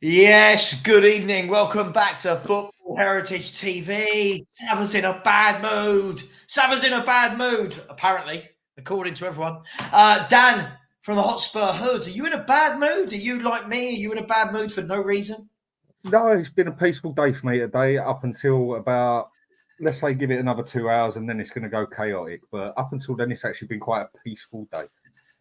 Yes, good evening. Welcome back to Football Heritage TV. Savva's in a bad mood. Savva's in a bad mood, apparently, according to everyone. Dan from the Hotspur Hood, are you in a bad mood? Are you like me? Are you in a bad mood for no reason? No, it's been a peaceful day for me today up until about, let's say, give it another 2 hours and then it's going to go chaotic. But up until then, it's actually been quite a peaceful day.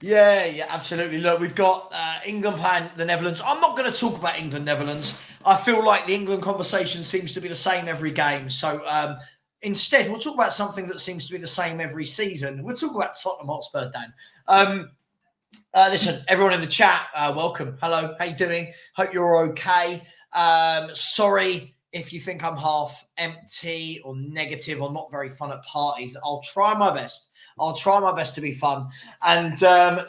Yeah, absolutely. Look, we've got England playing the Netherlands. I'm not going to talk about England-Netherlands. I feel like the England conversation seems to be the same every game. So instead, we'll talk about something that seems to be the same every season. We'll talk about Tottenham Hotspur, Dan. Listen, everyone in the chat, welcome. Hello, how you doing? Hope you're okay. Sorry if you think I'm half empty or negative or not very fun at parties. I'll try my best. I'll try my best to be fun. And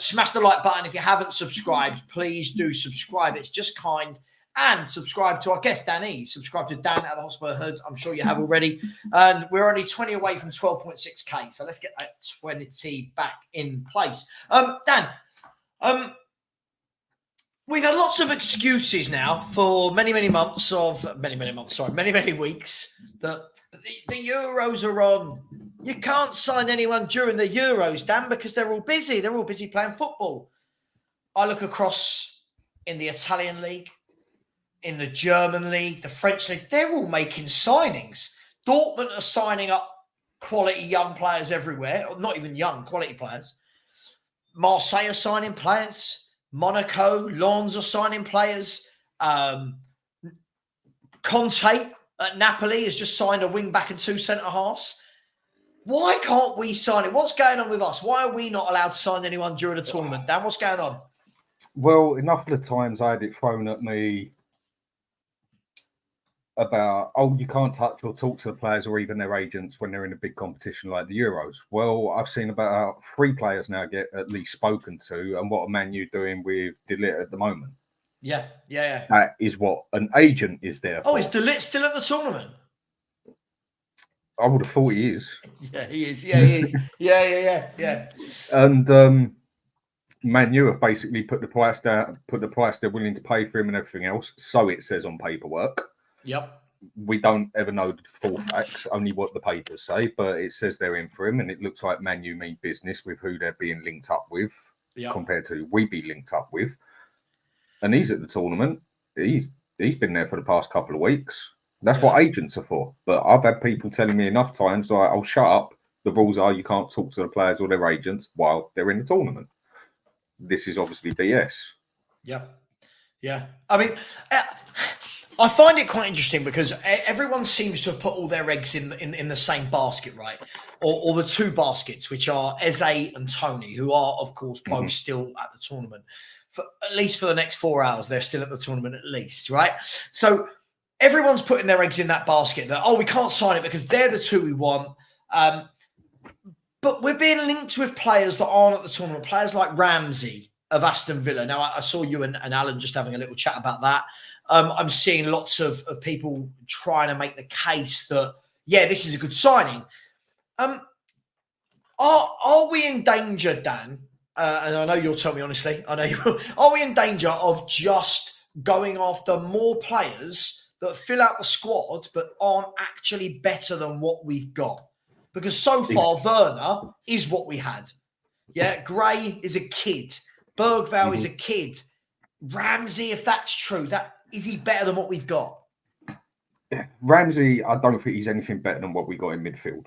smash the like button. If you haven't subscribed, please do subscribe. It's just kind. And subscribe to our guest, Danny. Subscribe to Dan at the Hotspur Hood. I'm sure you have already. And we're only 20 away from 12.6K. So let's get that 20 back in place. Dan, we've had lots of excuses now for many weeks that the Euros are on. You can't sign anyone during the Euros, Dan, because they're all busy. They're all busy playing football. I look across in the Italian league, in the German league, the French league. They're all making signings. Dortmund are signing up quality young players everywhere, or not even young, quality players. Marseille are signing players. Monaco, Lens are signing players. Conte at Napoli has just signed a wing back and two centre-halves. Why can't we sign it? What's going on with us? Why are we not allowed to sign anyone during the tournament? Dan, what's going on? Well, enough of the times I had it thrown at me about, you can't touch or talk to the players or even their agents when they're in a big competition like the Euros. Well, I've seen about 3 players now get at least spoken to, and what are Man U doing with De Ligt at the moment? Yeah. That is what an agent is there for. Oh, is De Ligt still at the tournament? I would have thought he is. Yeah, he is. Yeah, he is. Yeah. And Man U have basically put the price they're willing to pay for him and everything else. So it says on paperwork. Yep. We don't ever know the full facts, only what the papers say, but it says they're in for him, and it looks like Man U mean business with who they're being linked up with compared to who we be linked up with. And he's at the tournament. He's been there for the past couple of weeks. That's what agents are for. But I've had people telling me enough times, like, "I'll shut up. The rules are you can't talk to the players or their agents while they're in the tournament." This is obviously BS. Yeah. I mean, I find it quite interesting because everyone seems to have put all their eggs in the same basket, right? Or the two baskets, which are Eze and Tony, who are, of course, both still at the tournament. At least for the next 4 hours, they're still at the tournament at least, right? So everyone's putting their eggs in that basket that, we can't sign it because they're the two we want. But we're being linked with players that aren't at the tournament, players like Ramsey of Aston Villa. Now, I saw you and Alan just having a little chat about that. I'm seeing lots of people trying to make the case that, this is a good signing. Are we in danger, Dan? And I know you'll tell me honestly. I know you will. Are we in danger of just going after more players that fill out the squad but aren't actually better than what we've got? Because so far, Werner is what we had. Yeah, Gray is a kid. Bergvall is a kid. Ramsey, if that's true, is he better than what we've got? Ramsey, I don't think he's anything better than what we got in midfield.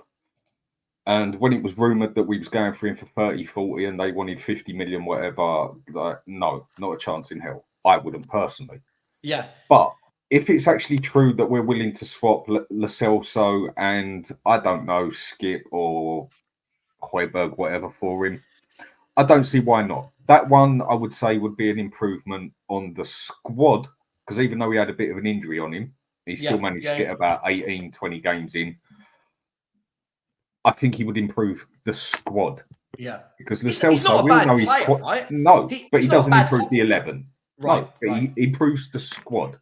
And when it was rumoured that we was going for him for 30, 40 and they wanted 50 million, whatever, like, no, not a chance in hell. I wouldn't personally. Yeah. But if it's actually true that we're willing to swap Lo Celso and, I don't know, Skip or Højbjerg, whatever, for him, I don't see why not. That one, I would say, would be an improvement on the squad, because even though he had a bit of an injury on him, he still managed to get about 18, 20 games in. I think he would improve the squad. Yeah. Because Lo Celso, we all know he's quite... Right? No, but he doesn't improve the 11. Right. No, he improves the squad.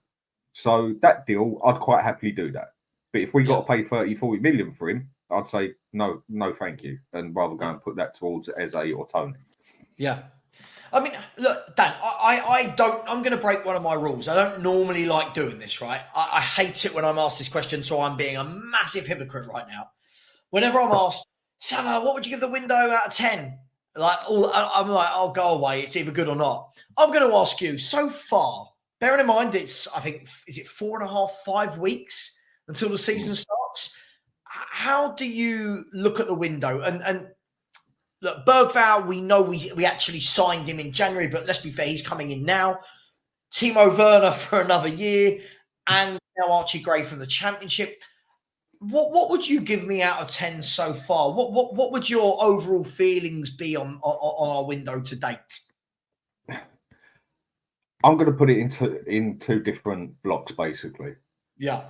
So that deal, I'd quite happily do that. But if we got to pay 30, 40 million for him, I'd say, no, thank you. And rather go and put that towards Eze or Tony. Yeah. I mean, look, Dan, I don't, I'm going to break one of my rules. I don't normally like doing this, right? I hate it when I'm asked this question, so I'm being a massive hypocrite right now. Whenever I'm asked, Savva, what would you give the Wndow out of 10? Like, I'm like, I'll go away. It's either good or not. I'm going to ask you, so far, bearing in mind it's, I think, is it 4.5, 5 weeks until the season starts? How do you look at the Wndow? And look, Bergvall, we know we actually signed him in January, but let's be fair, he's coming in now. Timo Werner for another year, and now Archie Gray from the Championship. What would you give me out of 10 so far? What would your overall feelings be on our Wndow to date? I'm going to put it in two different blocks, basically. Yeah.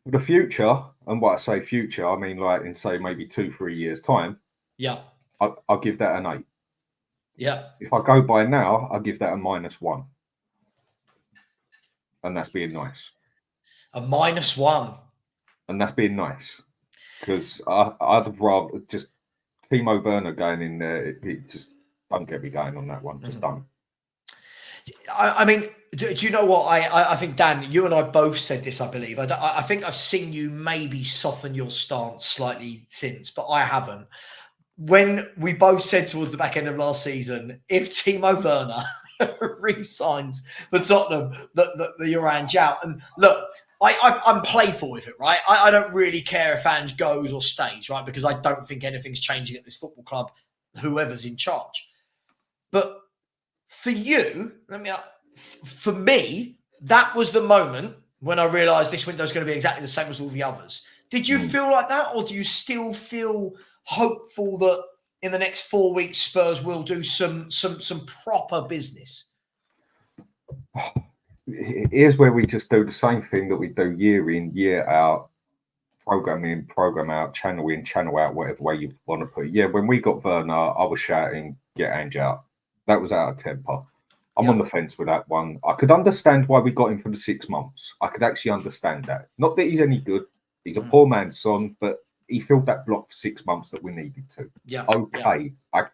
For the future, and what I say future, I mean like in say maybe 2-3 years time. Yeah. I'll give that an 8. Yeah. If I go by now, I'll give that a -1. And that's being nice. A -1. And that's being nice. Because I'd rather just Timo Werner going in there. It just don't get me going on that one. Just don't. I mean, do you know what? I think, Dan, you and I both said this, I believe. I think I've seen you maybe soften your stance slightly since, but I haven't. When we both said towards the back end of last season, if Timo Werner re-signs for Tottenham, the Orange out. And look, I'm playful with it, right? I don't really care if Ange goes or stays, right? Because I don't think anything's changing at this football club, whoever's in charge. But for you, for me, that was the moment when I realised this window's going to be exactly the same as all the others. Did you feel like that, or do you still feel hopeful that in the next 4 weeks Spurs will do some proper business? Here's where we just do the same thing that we do year in, year out, program in, program out, channel in, channel out, whatever way you want to put it. Yeah, when we got Werner, I was shouting, get Ange out. That was out of temper. I'm on the fence with that one. I could understand why we got him for the 6 months. I could actually understand that. Not that he's any good. He's a poor man's son, but he filled that block for 6 months that we needed to. Yeah. Okay. Yeah.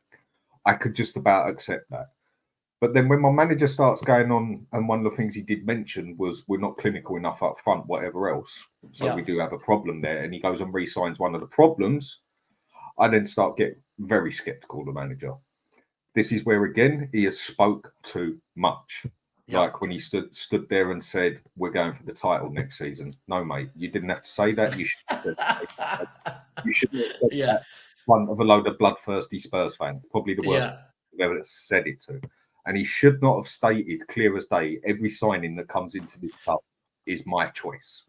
I could just about accept that. But then when my manager starts going on, and one of the things he did mention was we're not clinical enough up front, whatever else. So we do have a problem there. And he goes and re-signs one of the problems. I then start getting very sceptical of the manager. This is where, again, he has spoke too much. Yeah. Like when he stood there and said, we're going for the title next season. No, mate, you didn't have to say that. You should have said that. You shouldn't have said that in front of a load of bloodthirsty Spurs fans. Probably the worst I've ever said it to. And he should not have stated clear as day, every signing that comes into this club is my choice.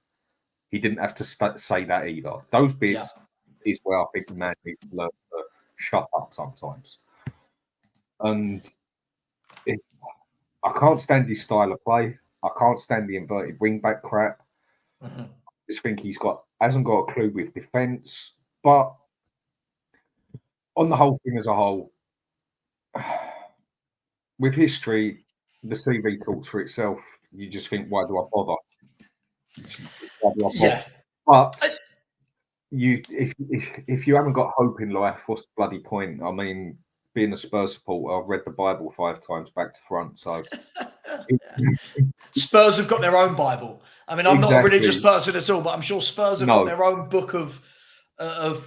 He didn't have to say that either. Those bits is where I think the man needs to learn to shut up sometimes. And I can't stand his style of play. I can't stand the inverted wing-back crap. I just think hasn't got a clue with defence. But on the whole thing as a whole, with history, the CV talks for itself. You just think, why do I bother? Yeah. But if you haven't got hope in life, what's the bloody point? I mean, being a Spurs supporter, I've read the Bible 5 times back to front. So Spurs have got their own Bible. I mean, I'm not a religious person at all, but I'm sure Spurs have got their own book of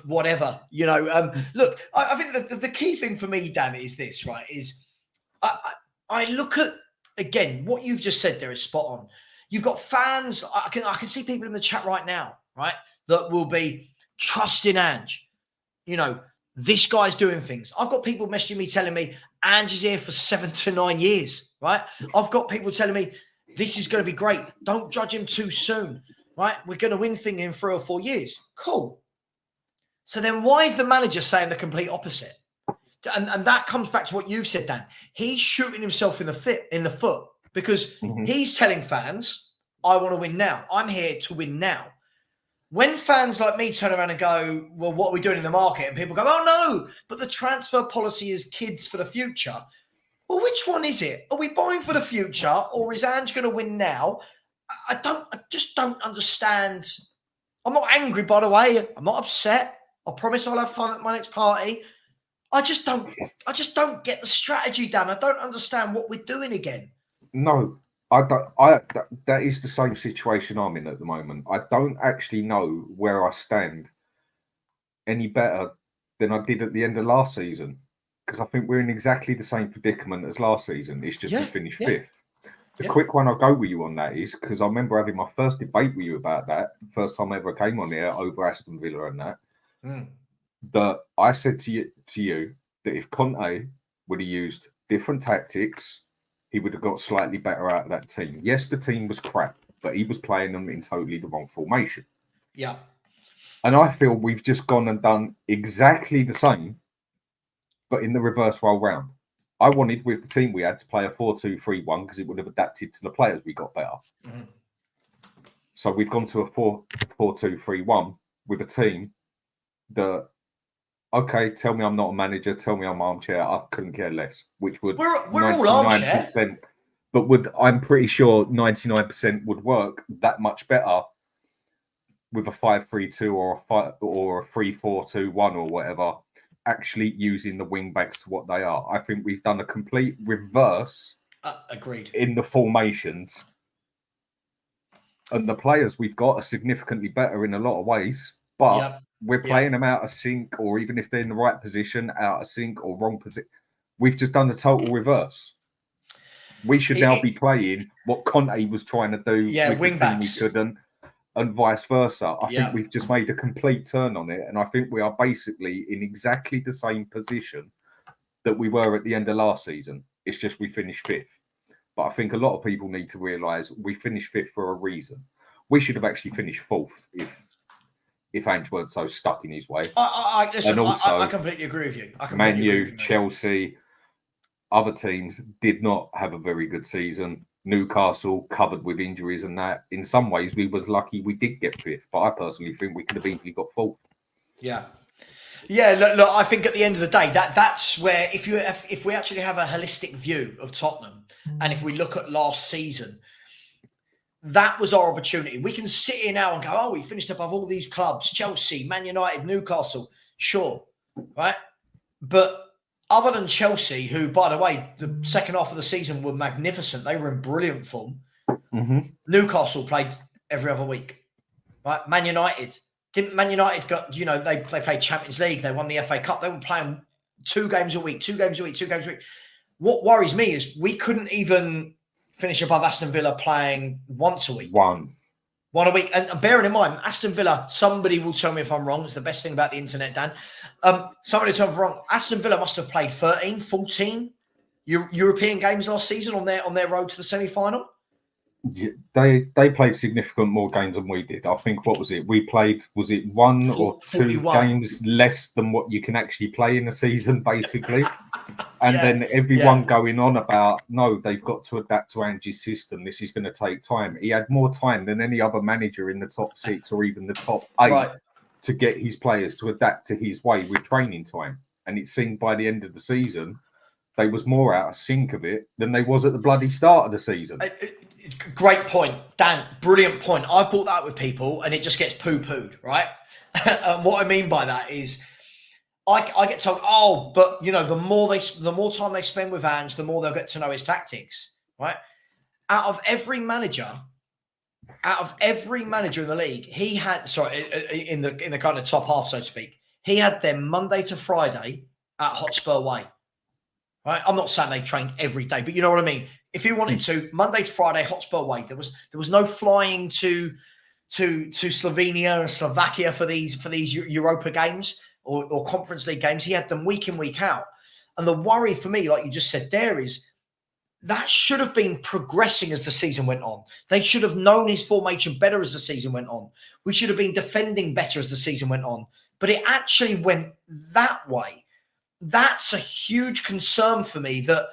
whatever. You know, look, I think the key thing for me, Dan, is this, right? Is I look at, again, what you've just said there is spot on. You've got fans. I can see people in the chat right now, right, that will be trusting Ange. You know, this guy's doing things. I've got people messaging me telling me Ange is here for 7 to 9 years, right? I've got people telling me this is going to be great. Don't judge him too soon, right? We're going to win things in 3 or 4 years. Cool. So then why is the manager saying the complete opposite? And that comes back to what you've said, Dan. He's shooting himself in the foot because he's telling fans, I want to win now. I'm here to win now. When fans like me turn around and go, well, what are we doing in the market? And people go, oh, no, but the transfer policy is kids for the future. Well, which one is it? Are we buying for the future, or is Ange going to win now? I just don't understand. I'm not angry, by the way. I'm not upset. I promise I'll have fun at my next party. I just don't get the strategy, Dan. I don't understand what we're doing again. No, that is the same situation I'm in at the moment. I don't actually know where I stand any better than I did at the end of last season, because I think we're in exactly the same predicament as last season. It's just we finished fifth. The quick one I'll go with you on that is because I remember having my first debate with you about that, first time I ever came on here over Aston Villa and that. That I said to you that if Conte would have used different tactics, he would have got slightly better out of that team. Yes, the team was crap, but he was playing them in totally the wrong formation. Yeah. And I feel we've just gone and done exactly the same, but in the reverse role round. I wanted, with the team we had, to play a 4-2-3-1 because it would have adapted to the players we got better. So we've gone to a 4-2-3-1 with a team that, okay, tell me I'm not a manager, tell me I'm armchair, I couldn't care less, which would we're all armchair. But I'm pretty sure 99% would work that much better with a 5-3-2 or a 3-4-2-1 or whatever, actually using the wing backs to what they are. I think we've done a complete reverse. Agreed. In the formations. And the players we've got are significantly better in a lot of ways, but we're playing them out of sync, or even if they're in the right position, out of sync or wrong position. We've just done the total reverse. We should now be playing what Conte was trying to do with wing the team backs. he couldn't, and vice versa. I think we've just made a complete turn on it, and I think we are basically in exactly the same position that we were at the end of last season. It's just we finished fifth. But I think a lot of people need to realise we finished fifth for a reason. We should have actually finished fourth if Ange weren't so stuck in his way. Listen, I completely agree with you. Man U, Chelsea, other teams did not have a very good season. Newcastle covered with injuries and that. In some ways, we was lucky we did get fifth, but I personally think we could have easily got fourth. Yeah. Yeah, look, I think at the end of the day, that's where if we actually have a holistic view of Tottenham, and if we look at last season, that was our opportunity. We can sit here now and go, oh, we finished above all these clubs, Chelsea, Man United, Newcastle. Sure, right? But other than Chelsea, who, by the way, the second half of the season were magnificent. They were in brilliant form. Newcastle played every other week, right? Man United. Didn't Man United got, they played Champions League. They won the FA Cup. They were playing 2 games a week. What worries me is we couldn't even finish above Aston Villa playing once a week. One a week. And bearing in mind, Aston Villa, somebody will tell me if I'm wrong. It's the best thing about the internet, Dan. Somebody will tell me if I'm wrong. Aston Villa must have played 13, 14 European games last season on their road to the semi-final. Yeah, they played significant more games than we did. I think, what was it? We played, was it 1 or 2 games less than what you can actually play in a season, basically? And then everyone going on about, no, they've got to adapt to Ange's system. This is going to take time. He had more time than any other manager in the top 6 or even the top 8 to get his players to adapt to his way with training time. And it seemed by the end of the season, they was more out of sync of it than they was at the bloody start of the season. Great point, Dan. Brilliant point. I've brought that with people and it just gets poo-pooed, right? And what I mean by that is I get told, but the more time they spend with Ange, the more they'll get to know his tactics, right? Out of every manager in the league, he had in the kind of top half, so to speak, he had them Monday to Friday at Hotspur Way. Right? I'm not saying they trained every day, but you know what I mean. If you wanted to, Monday to Friday, Hotspur Way, there was no flying to Slovenia and Slovakia for these Europa games or Conference League games. He had them week in, week out. And the worry for me, like you just said there, is that should have been progressing as the season went on. They should have known his formation better as the season went on. We should have been defending better as the season went on. But it actually went that way. That's a huge concern for me, that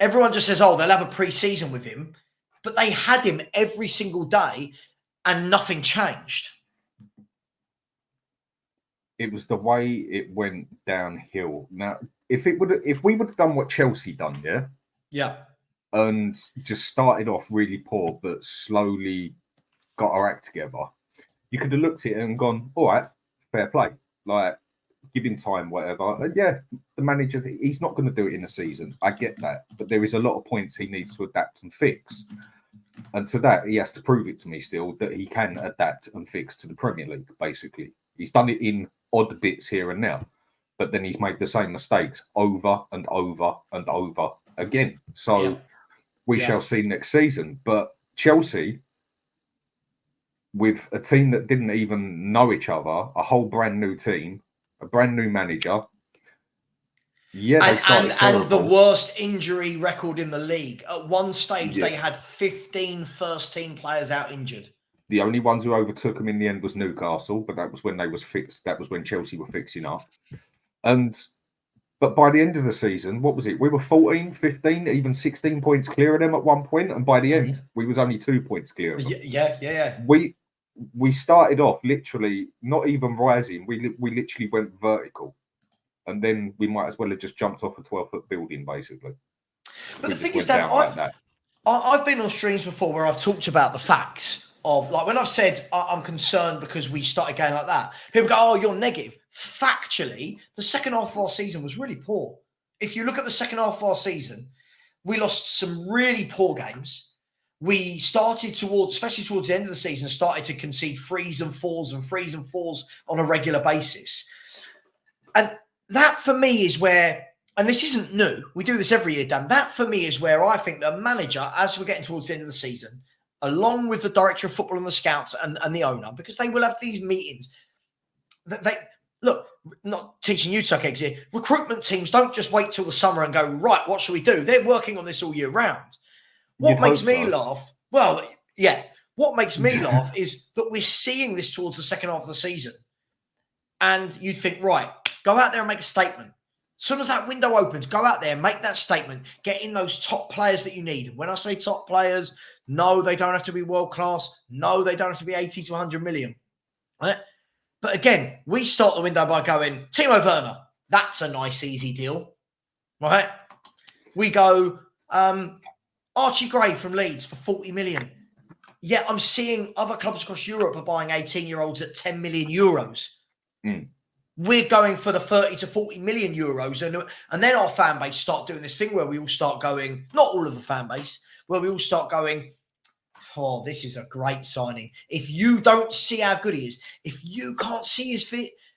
everyone just says, they'll have a pre-season with him, but they had him every single day and nothing changed. It was the way it went downhill. Now, if we would have done what Chelsea done, and just started off really poor, but slowly got our act together, you could have looked at it and gone, all right, fair play. Like, give him time, whatever. And the manager, he's not going to do it in a season. I get that. But there is a lot of points he needs to adapt and fix. And to that, he has to prove it to me still that he can adapt and fix to the Premier League, basically. He's done it in odd bits here and now, but then he's made the same mistakes over and over and over again. So we shall see next season. But Chelsea, with a team that didn't even know each other, a whole brand new team, a brand new manager. Yeah, they started terrible. And the worst injury record in the league. At one stage, they had 15 first-team players out injured. The only ones who overtook them in the end was Newcastle, but that was when they was fixed. That was when Chelsea were fixing up. But by the end of the season, what was it? We were 14, 15, even 16 points clear of them at one point, and by the end, we was only 2 points clear of them. Yeah. We started off literally not even rising. We literally went vertical. And then we might as well have just jumped off a 12-foot building, basically. But the thing is, Dan, I've been on streams before where I've talked about the facts of, like, when I've said I'm concerned because we started going like that, people go, oh, you're negative. Factually, the second half of our season was really poor. If you look at the second half of our season, we lost some really poor games. We started especially towards the end of the season, started to concede threes and fours on a regular basis. And that for me is where, and this isn't new, we do this every year, Dan, that for me is where I think the manager, as we're getting towards the end of the season, along with the director of football and the scouts and the owner, because they will have these meetings, look, not teaching you to suck eggs here, recruitment teams don't just wait till the summer and go, right, what should we do? They're working on this all year round. What makes me laugh, what makes me laugh is that we're seeing this towards the second half of the season. And you'd think, right, go out there and make a statement. As soon as that window opens, go out there and make that statement. Get in those top players that you need. When I say top players, no, they don't have to be world-class. No, they don't have to be 80 to 100 million. Right? But again, we start the window by going, Timo Werner, that's a nice, easy deal. Right? We go, Archie Gray from Leeds for 40 million. Yeah, I'm seeing other clubs across Europe are buying 18-year-olds at 10 million euros. We're going for the 30 to 40 million euros. And then our fan base start doing this thing where we all start going, not all of the fan base, where we all start going, oh, this is a great signing. If you don't see how good he is, if you can't see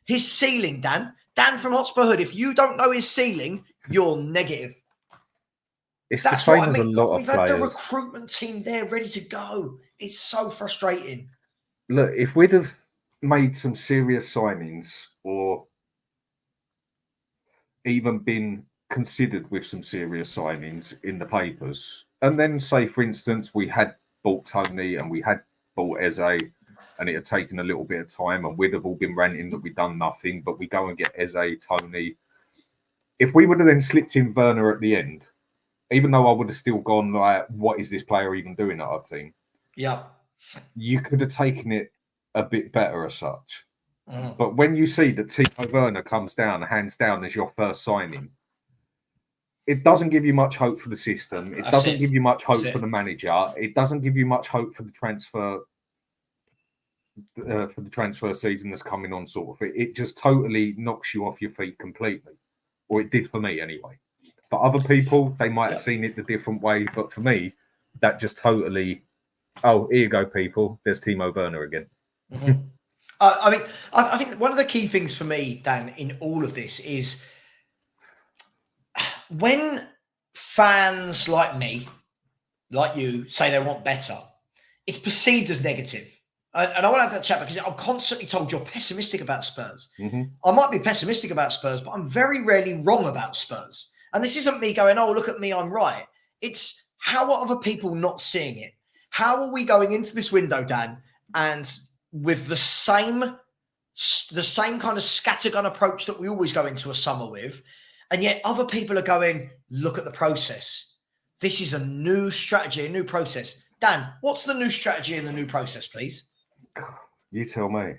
his ceiling, Dan from Hotspur Hood, if you don't know his ceiling, you're negative. It's the same as a lot of We've players. had the recruitment team there ready to go. It's so frustrating. Look, if we'd have made some serious signings or even been considered with some serious signings in the papers, and then say, for instance, we had bought Tony and we had bought Eze and it had taken a little bit of time and we'd have all been ranting that we'd done nothing, but we go and get Eze, Tony. If we would have then slipped in Werner at the end, even though I would have still gone like, what is this player even doing at our team? Yeah. You could have taken it a bit better as such. But when you see that Timo Werner comes down, hands down as your first signing, it doesn't give you much hope for the system. It doesn't give you much hope for the manager. It doesn't give you much hope for the transfer season that's coming on, sort of. It just totally knocks you off your feet completely. Or it did for me anyway. For other people, they might have seen it the different way. But for me, that just totally, oh, here you go, people. There's Timo Werner again. I think one of the key things for me, Dan, in all of this is when fans like me, like you, say they want better, it's perceived as negative. And I want to have that chat because I'm constantly told you're pessimistic about Spurs. I might be pessimistic about Spurs, but I'm very rarely wrong about Spurs. And this isn't me going, oh, look at me, I'm right. It's how are other people not seeing it? How are we going into this window, Dan, and with the same kind of scattergun approach that we always go into a summer with, and yet other people are going, look at the process. This is a new strategy, a new process. Dan, what's the new strategy and the new process, please? You tell me.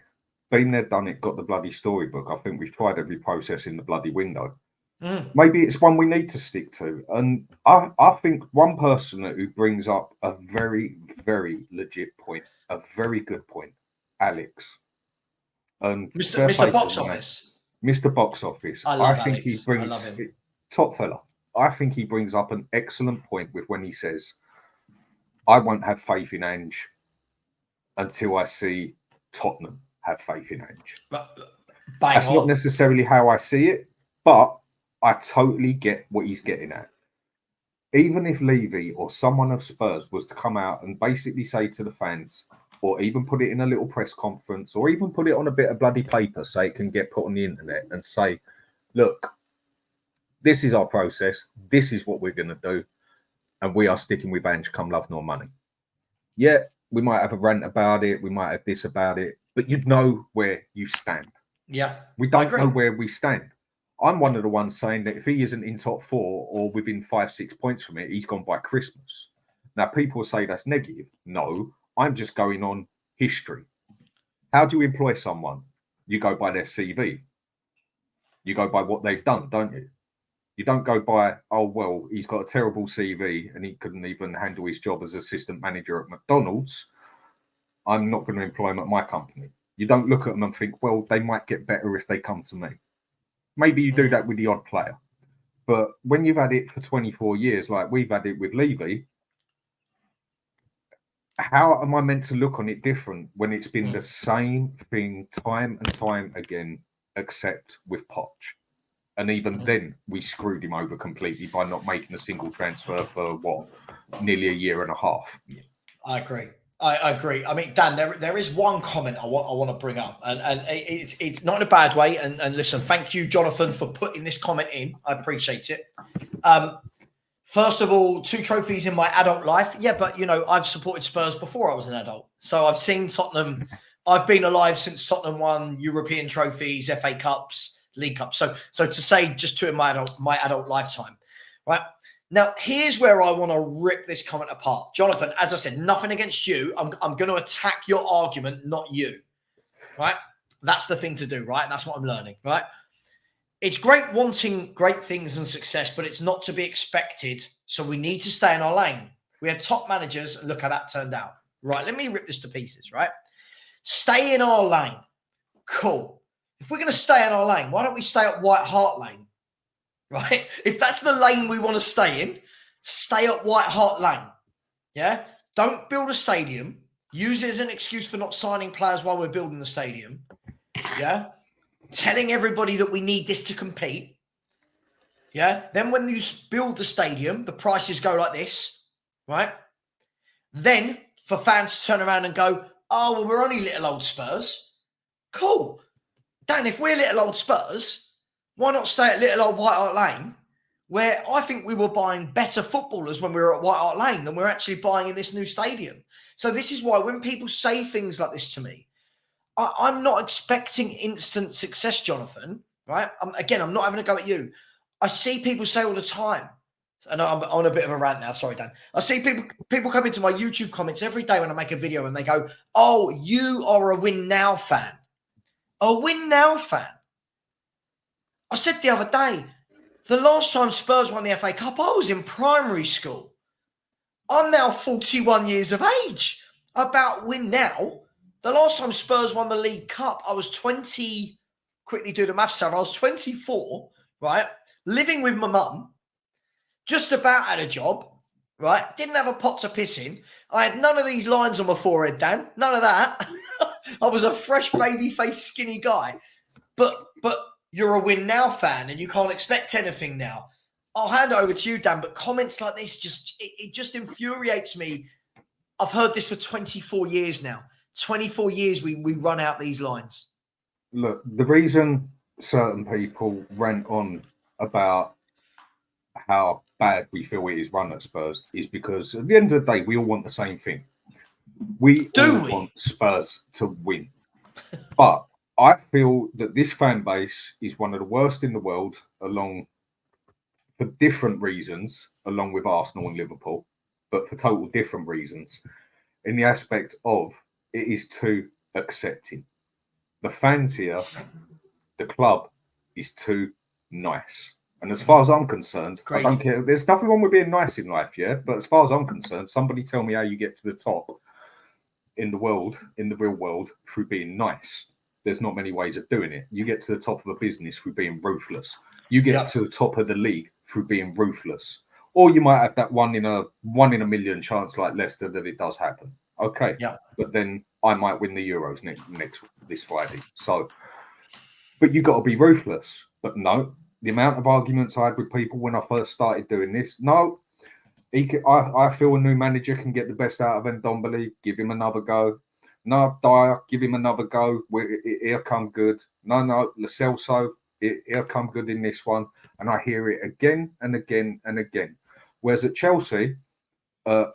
Been there, done it, got the bloody storybook. I think we've tried every process in the bloody window. Maybe it's one we need to stick to. And I think one person who brings up a very, very legit point, a very good point, Alex. Mr. Box Office. Mr. Box Office. I think he brings I love him. top fella. I think he brings up an excellent point with when he says, "I won't have faith in Ange until I see Tottenham have faith in Ange." That's not necessarily how I see it, but I totally get what he's getting at. Even if Levy or someone of Spurs was to come out and basically say to the fans, or even put it in a little press conference, or even put it on a bit of bloody paper so it can get put on the internet and say, look, this is our process, this is what we're going to do, and we are sticking with Ange come love nor money. Yeah, we might have a rant about it, we might have this about it, but you'd know where you stand. Yeah. We don't know where we stand. I'm one of the ones saying that if he isn't in top 4 or within 5-6 points from it, he's gone by Christmas. Now, people say that's negative. No, I'm just going on history. How do you employ someone? You go by their CV. You go by what they've done, don't you? You don't go by, oh, well, he's got a terrible CV and he couldn't even handle his job as assistant manager at McDonald's. I'm not going to employ him at my company. You don't look at them and think, well, they might get better if they come to me. Maybe you do that with the odd player. But when you've had it for 24 years, like we've had it with Levy, how am I meant to look on it different when it's been the same thing time and time again, except with Poch? And even then, we screwed him over completely by not making a single transfer for, what, nearly a year and a half. I agree. I agree. I mean, Dan, there is one comment I want to bring up, and it's not in a bad way. And listen, thank you, Jonathan, for putting this comment in. I appreciate it. First of all, 2 trophies in my adult life. Yeah, but, you know, I've supported Spurs before I was an adult. So I've seen Tottenham. I've been alive since Tottenham won European trophies, FA Cups, League Cups. So to say just 2 in my adult lifetime, right? Now, here's where I want to rip this comment apart. Jonathan, as I said, nothing against you. I'm going to attack your argument, not you, right? That's the thing to do, right? That's what I'm learning, right? It's great wanting great things and success, but it's not to be expected. So we need to stay in our lane. We had top managers, and look how that turned out. Right, let me rip this to pieces, right? Stay in our lane. Cool. If we're going to stay in our lane, why don't we stay at White Hart Lane? Right? If that's the lane we want to stay in, stay at White Hart Lane. Yeah? Don't build a stadium. Use it as an excuse for not signing players while we're building the stadium. Yeah? Telling everybody that we need this to compete. Yeah? Then when you build the stadium, the prices go like this. Right? Then for fans to turn around and go, oh, well, we're only little old Spurs. Cool. Dan, if we're little old Spurs, why not stay at little old White Hart Lane, where I think we were buying better footballers when we were at White Hart Lane than we're actually buying in this new stadium. So this is why when people say things like this to me, I'm not expecting instant success, Jonathan, right? I'm not having a go at you. I see people say all the time, and I'm on a bit of a rant now, sorry, Dan. I see people come into my YouTube comments every day when I make a video and they go, oh, you are a Win Now fan. A Win Now fan. I said the other day, the last time Spurs won the FA Cup, I was in primary school. I'm now 41 years of age. About Win Now, the last time Spurs won the League Cup, I was 20, quickly do the maths, Sarah, I was 24, right? Living with my mum, just about had a job, right? Didn't have a pot to piss in. I had none of these lines on my forehead, Dan. None of that. I was a fresh baby-faced skinny guy. But you're a Win Now fan and you can't expect anything now. I'll hand it over to you, Dan, but comments like this it just infuriates me. I've heard this for 24 years now. 24 years we run out these lines. Look, the reason certain people rant on about how bad we feel it is run at Spurs is because at the end of the day, we all want the same thing. We want Spurs to win. But I feel that this fan base is one of the worst in the world, for different reasons, along with Arsenal and Liverpool, but for total different reasons, in the aspect of it is too accepting. The fans here, the club, is too nice. And as far as I'm concerned, I don't care. There's nothing wrong with being nice in life, yeah? But as far as I'm concerned, somebody tell me how you get to the top in the world, in the real world, through being nice. there's not many ways of doing it. You get to the top of a business through being ruthless. You get to the top of the league through being ruthless. Or you might have that one in a million chance like Leicester that it does happen. Okay. Yeah. But then I might win the Euros this Friday. So, but you got to be ruthless. But no, the amount of arguments I had with people when I first started doing this, no, I feel a new manager can get the best out of Wndow. Give him another go. No, Dyer, give him another go. He'll come good. No, Lo Celso, he'll come good in this one. And I hear it again and again and again. Whereas at Chelsea,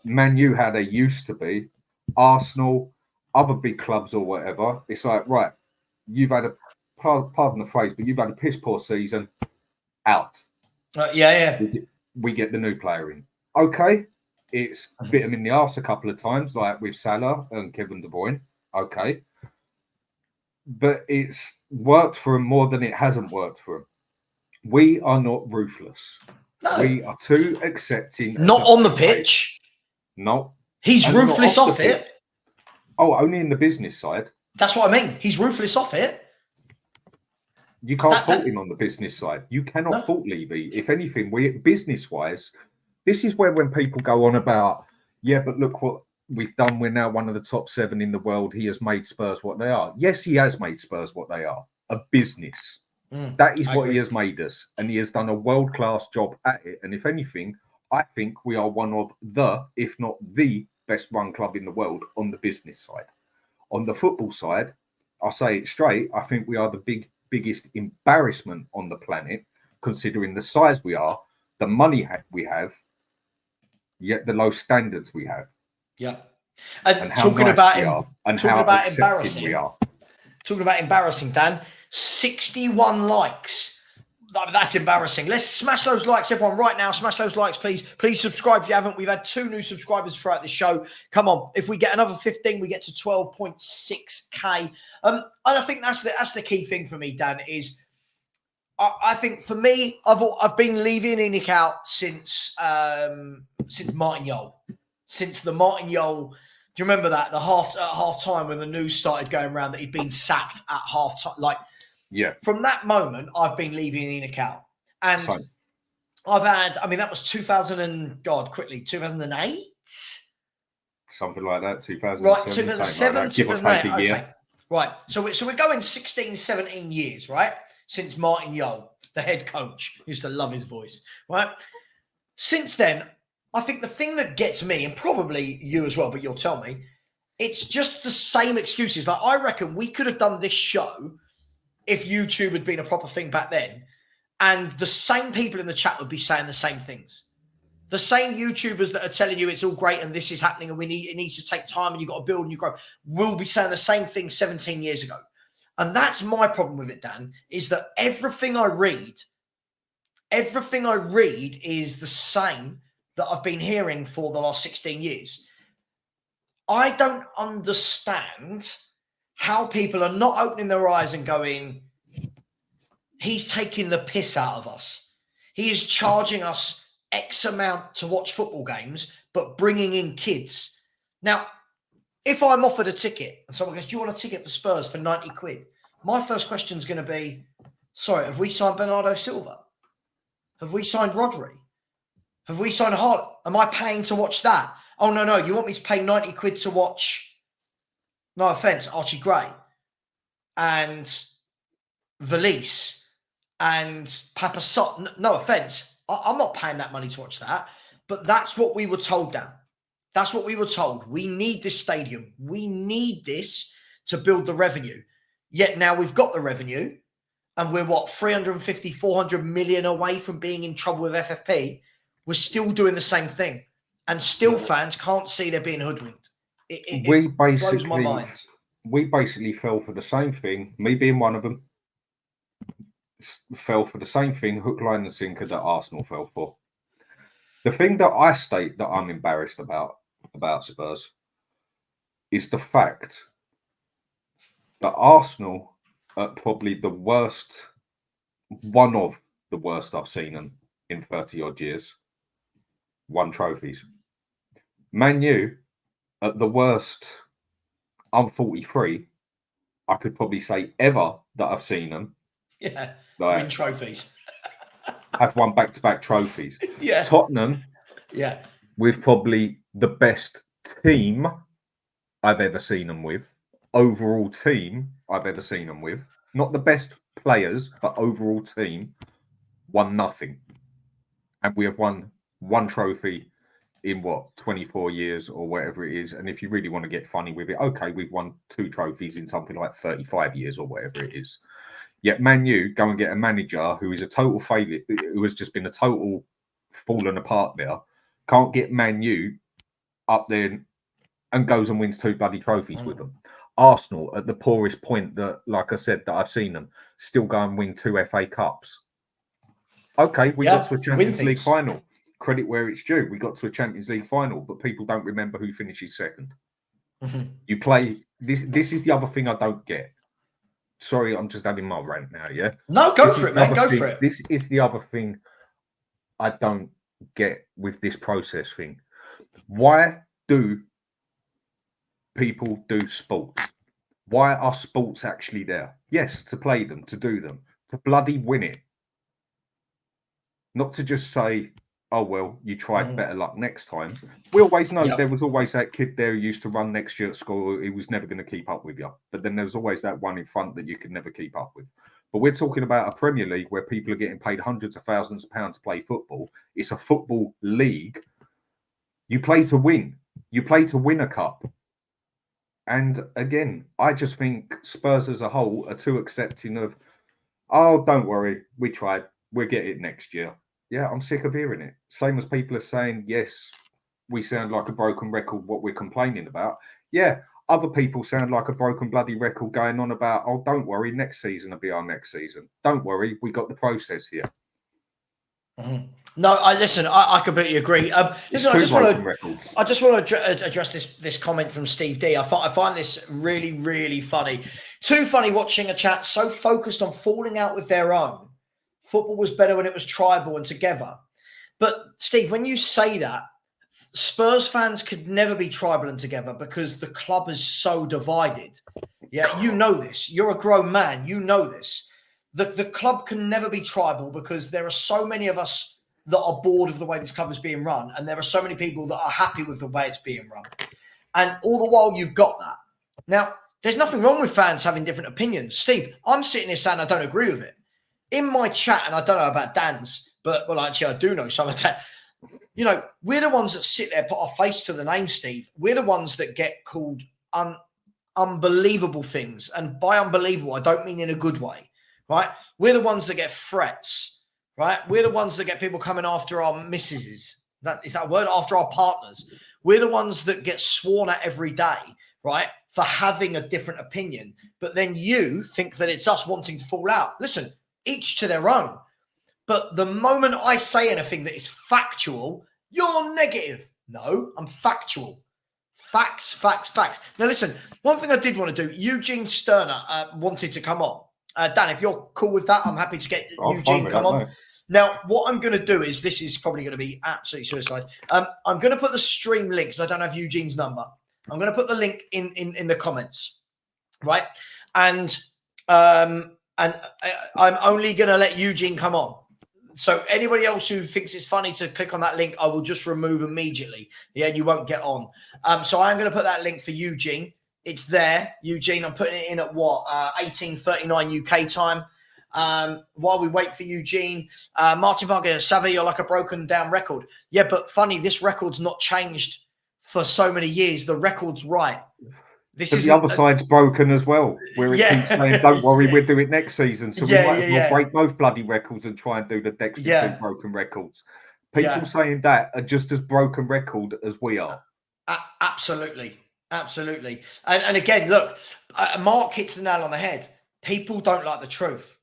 Man U how they used to be, Arsenal, other big clubs or whatever, it's like, right, you've had pardon the phrase, but you've had a piss poor season, out. We get the new player in. Okay, it's bit him in the arse a couple of times, like with Salah and Kevin De Bruyne. Okay. But it's worked for him more than it hasn't worked for him. We are not ruthless. No. We are too accepting. Not on the pitch. No. He's ruthless off it. Oh, only in the business side. That's what I mean. He's ruthless off it. You can't fault him on the business side. You cannot fault Levy. If anything, business-wise, this is where when people go on about, yeah, but look what we've done. We're now one of the top 7 in the world. He has made Spurs what they are. Yes, he has made Spurs what they are. A business. That is what he has made us. And he has done a world-class job at it. And if anything, I think we are one of the, if not the best run club in the world on the business side. On the football side, I'll say it straight. I think we are the biggest embarrassment on the planet, considering the size we are, the money we have, yet the low standards we have. Yeah. And how talking nice about we are, and how accepted we are. Talking about embarrassing, Dan, 61 likes. That's embarrassing. Let's smash those likes, everyone, right now. Smash those likes, please. Please subscribe if you haven't. We've had 2 new subscribers throughout the show. Come on. If we get another 15, we get to 12.6K. And I think that's the key thing for me, Dan, is I think for me, I've been leaving ENIC out since Martin Jol. Since the Martin Jol, do you remember that? The half time when the news started going around that he'd been sacked at half time. Like, yeah. From that moment, I've been leaving ENIC out. And I've had, I mean, that was 2008? Something like that, 2007. Right, 2007, like 2008. Okay. Right. So we're going 16, 17 years, right? Since Martin Jol, the head coach, used to love his voice, right? Since then, I think the thing that gets me, and probably you as well, but you'll tell me, it's just the same excuses. Like, I reckon we could have done this show if YouTube had been a proper thing back then, and the same people in the chat would be saying the same things. The same YouTubers that are telling you it's all great and this is happening and it needs to take time and you've got to build and you grow will be saying the same thing 17 years ago. And that's my problem with it, Dan, is that everything I read is the same that I've been hearing for the last 16 years. I don't understand how people are not opening their eyes and going, he's taking the piss out of us. He is charging us X amount to watch football games, but bringing in kids. Now, if I'm offered a ticket and someone goes, do you want a ticket for Spurs for 90 quid? My first question is going to be, sorry, have we signed Bernardo Silva? Have we signed Rodri? Have we signed Hart? Am I paying to watch that? Oh, no. You want me to pay 90 quid to watch, no offense, Archie Gray and Valise and Papa Sot. No offense. I'm not paying that money to watch that. But that's what we were told, Dan. That's what we were told. We need this stadium. We need this to build the revenue. Yet now we've got the revenue and we're, 350, 400 million away from being in trouble with FFP. We're still doing the same thing. And still fans can't see they're being hoodwinked. It blows my mind. We basically fell for the same thing. Me being one of them, fell for the same thing, hook, line and sinker that Arsenal fell for. The thing that I state that I'm embarrassed about Spurs is the fact that Arsenal are probably the worst, one of the worst I've seen them in 30 odd years, won trophies. Man U, at the worst, I'm 43, I could probably say ever that I've seen them. Yeah, like, win trophies. have won back-to-back trophies. Yeah. Tottenham, yeah, with probably the best team I've ever seen them with. Overall team I've ever seen them with. Not the best players, but overall team, won nothing. And we have won one trophy in 24 years or whatever it is. And if you really want to get funny with it, okay, we've won 2 trophies in something like 35 years or whatever it is. Yet Man U go and get a manager who is a total failure, who has just been a total fallen apart there, can't get Man U up there and goes and wins 2 bloody trophies with them. Arsenal, at the poorest point that, like I said, that I've seen them, still go and win 2 FA Cups. Okay, we got to a Champions League final. Credit where it's due. We got to a Champions League final, but people don't remember who finishes second. You play this. This is the other thing I don't get. Sorry, I'm just having my rant now. Yeah. No, go for it, man. Go for it. This is the other thing I don't get with this process thing. Why do people do sports? Why are sports actually there? Yes, to play them, to do them, to bloody win it. Not to just say, oh, well, you tried, better luck next time. We always know there was always that kid there who used to run next year at school. He was never going to keep up with you. But then there was always that one in front that you could never keep up with. But we're talking about a Premier League where people are getting paid hundreds of thousands of pounds to play football. It's a football league. You play to win. You play to win a cup. And again, I just think Spurs as a whole are too accepting of, oh, don't worry, we tried. We'll get it next year. Yeah, I'm sick of hearing it. Same as people are saying, yes, we sound like a broken record, what we're complaining about. Yeah, other people sound like a broken bloody record going on about, oh, don't worry, next season will be our next season. Don't worry, we got the process here. No, I completely agree. Listen, I just want to address this comment from Steve D. I find this really, really funny. Too funny watching a chat so focused on falling out with their own. Football was better when it was tribal and together. But Steve, when you say that, Spurs fans could never be tribal and together because the club is so divided. Yeah, you know this. You're a grown man. You know this. The club can never be tribal because there are so many of us that are bored of the way this club is being run, and there are so many people that are happy with the way it's being run. And all the while you've got that. Now, there's nothing wrong with fans having different opinions. Steve, I'm sitting here saying I don't agree with it. In my chat, and I don't know about Dan's, but, well, actually, I do know some of that. You know, we're the ones that sit there, put our face to the name, Steve. We're the ones that get called unbelievable things. And by unbelievable, I don't mean in a good way, right? We're the ones that get threats, right? We're the ones that get people coming after our missuses. Is that a word? After our partners. We're the ones that get sworn at every day, right? For having a different opinion. But then you think that it's us wanting to fall out. Listen, each to their own. But the moment I say anything that is factual, you're negative. No, I'm factual. Facts, facts, facts. Now, listen, one thing I did want to do, Eugene Sterner wanted to come on. Dan, if you're cool with that, I'm happy to get Eugene come on. Now, what I'm going to do is, this is probably going to be absolutely suicide. I'm going to put the stream link, because I don't have Eugene's number. I'm going to put the link in the comments, right? And I'm only going to let Eugene come on. So anybody else who thinks it's funny to click on that link, I will just remove immediately. Yeah, and you won't get on. So I'm going to put that link for Eugene. It's there, Eugene. I'm putting it in at 18:39 UK time. While we wait for Eugene, Martin Parker, Savva, you're like a broken down record. Yeah, but funny, this record's not changed for so many years. The record's right. The other side's broken as well, where it keeps saying, don't worry, we'll do it next season. So we might as well break both bloody records and try and do the next two broken records. People saying that are just as broken record as we are. Absolutely. Absolutely. And again, look, Mark hits the nail on the head. People don't like the truth.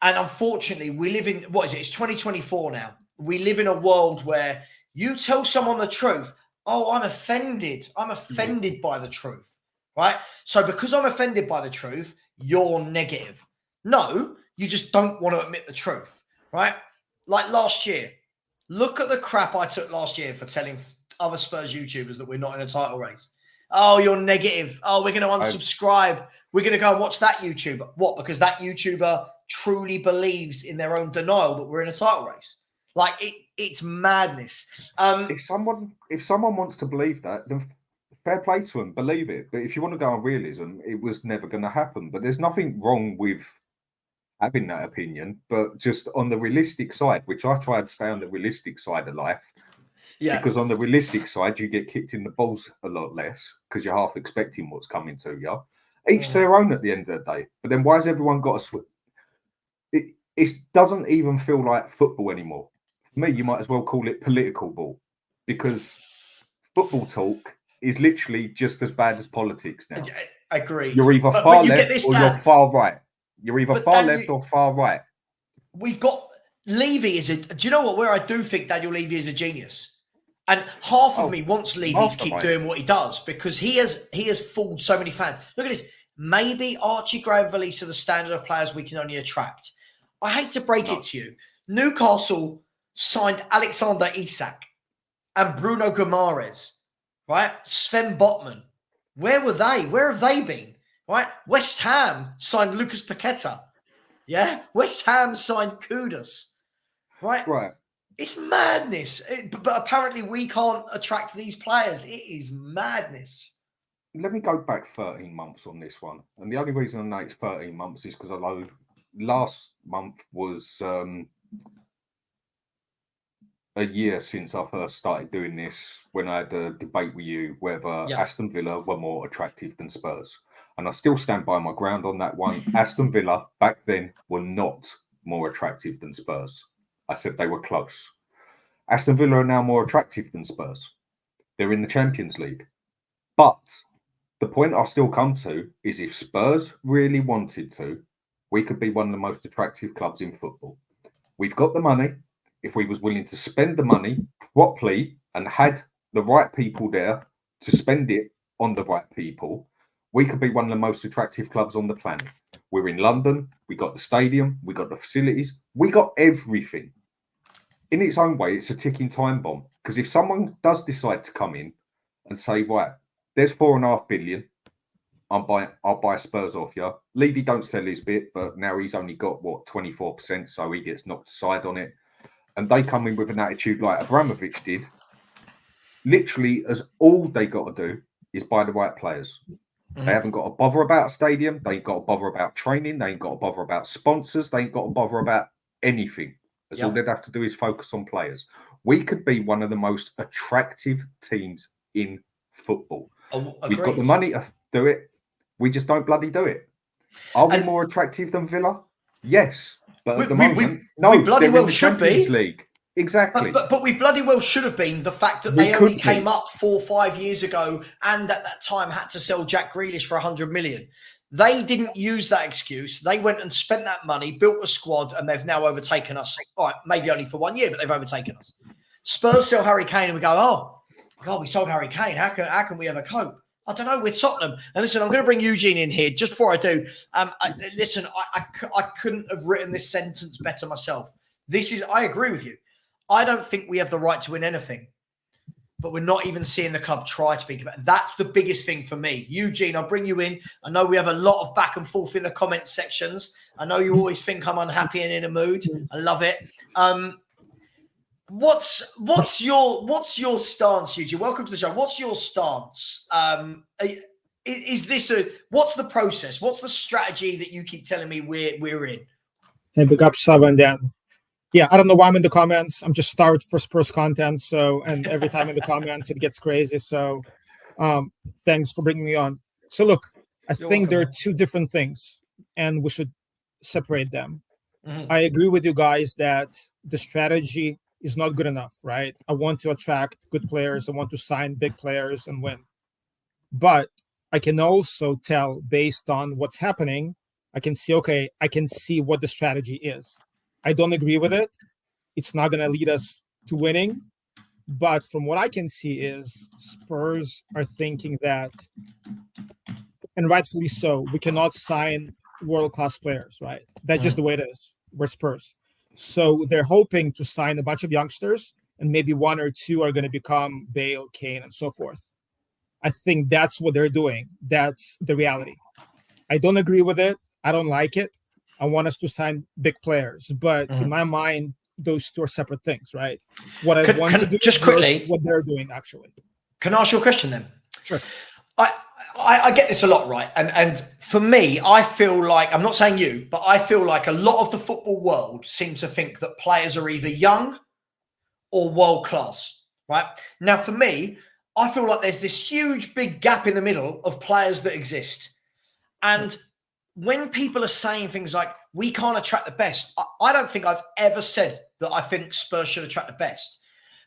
And unfortunately, we live in, it's 2024 now. We live in a world where you tell someone the truth, oh, I'm offended. I'm offended by the truth. Right? So because I'm offended by the truth, you're negative. No, you just don't want to admit the truth. Right? Like last year, look at the crap I took last year for telling other Spurs YouTubers that we're not in a title race. Oh, you're negative. Oh, we're going to unsubscribe. We're going to go and watch that YouTuber. What? Because that YouTuber truly believes in their own denial that we're in a title race. Like it's madness. If someone wants to believe that, then fair play to them, believe it. But if you want to go on realism, it was never going to happen. But there's nothing wrong with having that opinion. But just on the realistic side, which I try to stay on the realistic side of life. Yeah. Because on the realistic side, you get kicked in the balls a lot less because you're half expecting what's coming to you. Each to their own at the end of the day. But then why has everyone got to switch? It doesn't even feel like football anymore. For me, you might as well call it political ball, because football talk is literally just as bad as politics now. I agree. You're either far left or you're far right. You're either far left or far right. We've got Levy do you know what? Where I do think Daniel Levy is a genius. And half of me wants Levy to keep doing what he does, because he has fooled so many fans. Look at this. Maybe Archie Graham Valise are the standard of players we can only attract. I hate to break it to you. Newcastle signed Alexander Isak and Bruno Guimaraes, right? Sven Botman. Where were they? Where have they been? Right? West Ham signed Lucas Paqueta. Yeah? West Ham signed Kudus. Right? Right. It's madness. But apparently we can't attract these players. It is madness. Let me go back 13 months on this one. And the only reason I know it's 13 months is because I know last month was a year since I first started doing this, when I had a debate with you whether Aston Villa were more attractive than Spurs. And I still stand by my ground on that one. Aston Villa back then were not more attractive than Spurs. I said they were close. Aston Villa are now more attractive than Spurs. They're in the Champions League. But the point I still come to is, if Spurs really wanted to, we could be one of the most attractive clubs in football. We've got the money. If we was willing to spend the money properly and had the right people there to spend it on the right people, we could be one of the most attractive clubs on the planet. We're in London. We got the stadium. We got the facilities. We got everything. In its own way, it's a ticking time bomb. Because if someone does decide to come in and say, right, there's 4.5 billion, I'll buy Spurs off you. Levy don't sell his bit, but now he's only got 24%, so he gets knocked aside on it. And they come in with an attitude like Abramovich did. Literally, as all they got to do is buy the right players. They haven't got to bother about stadium. They ain't got to bother about training. They ain't got to bother about sponsors. They ain't got to bother about anything. That's all they'd have to do is focus on players. We could be one of the most attractive teams in football. We've got the money to do it. We just don't bloody do it. Are we more attractive than Villa? Yes. But at the moment, we bloody well should be. League. Exactly. But we bloody well should have been. The fact that they only came up 4 or 5 years ago, and at that time had to sell Jack Grealish for 100 million. They didn't use that excuse. They went and spent that money, built a squad, and they've now overtaken us. All right, maybe only for 1 year, but they've overtaken us. Spurs sell Harry Kane, and we go, oh, God, we sold Harry Kane. How can we ever cope? I don't know. We're Tottenham. And listen, I'm going to bring Eugene in here just before I do. I couldn't have written this sentence better myself. I agree with you. I don't think we have the right to win anything, but we're not even seeing the club try to be. That's the biggest thing for me. Eugene, I'll bring you in. I know we have a lot of back and forth in the comment sections. I know you always think I'm unhappy and in a mood. I love it. What's your stance, Eugene? Welcome to the show. What's your stance? Is this what's the process? What's the strategy that you keep telling me we're in? Hey, big up Savva and Dan. Yeah, I don't know why I'm in the comments. I'm just starved for Spurs content. And every time in the comments, it gets crazy. So thanks for bringing me on. So look, I think there are two different things, and we should separate them. Mm-hmm. I agree with you guys that the strategy is not good enough, right? I want to attract good players. I want to sign big players and win. But I can also tell, based on what's happening, I can see what the strategy is. I don't agree with it. It's not going to lead us to winning. But from what I can see is Spurs are thinking that, and rightfully so, we cannot sign world-class players, right? That's just the way it is. We're Spurs. So they're hoping to sign a bunch of youngsters, and maybe 1 or 2 are going to become Bale, Kane, and so forth. I think that's what they're doing. That's the reality. I don't agree with it. I don't like it. I want us to sign big players, but in my mind, those two are separate things, right? What I want to do just quickly, what they're doing actually. Can I ask you a question then? Sure. I get this a lot, right? And for me, I feel like, I'm not saying you, but I feel like a lot of the football world seems to think that players are either young or world class, right? Now, for me, I feel like there's this huge, big gap in the middle of players that exist. And when people are saying things like, we can't attract the best, I don't think I've ever said that I think Spurs should attract the best.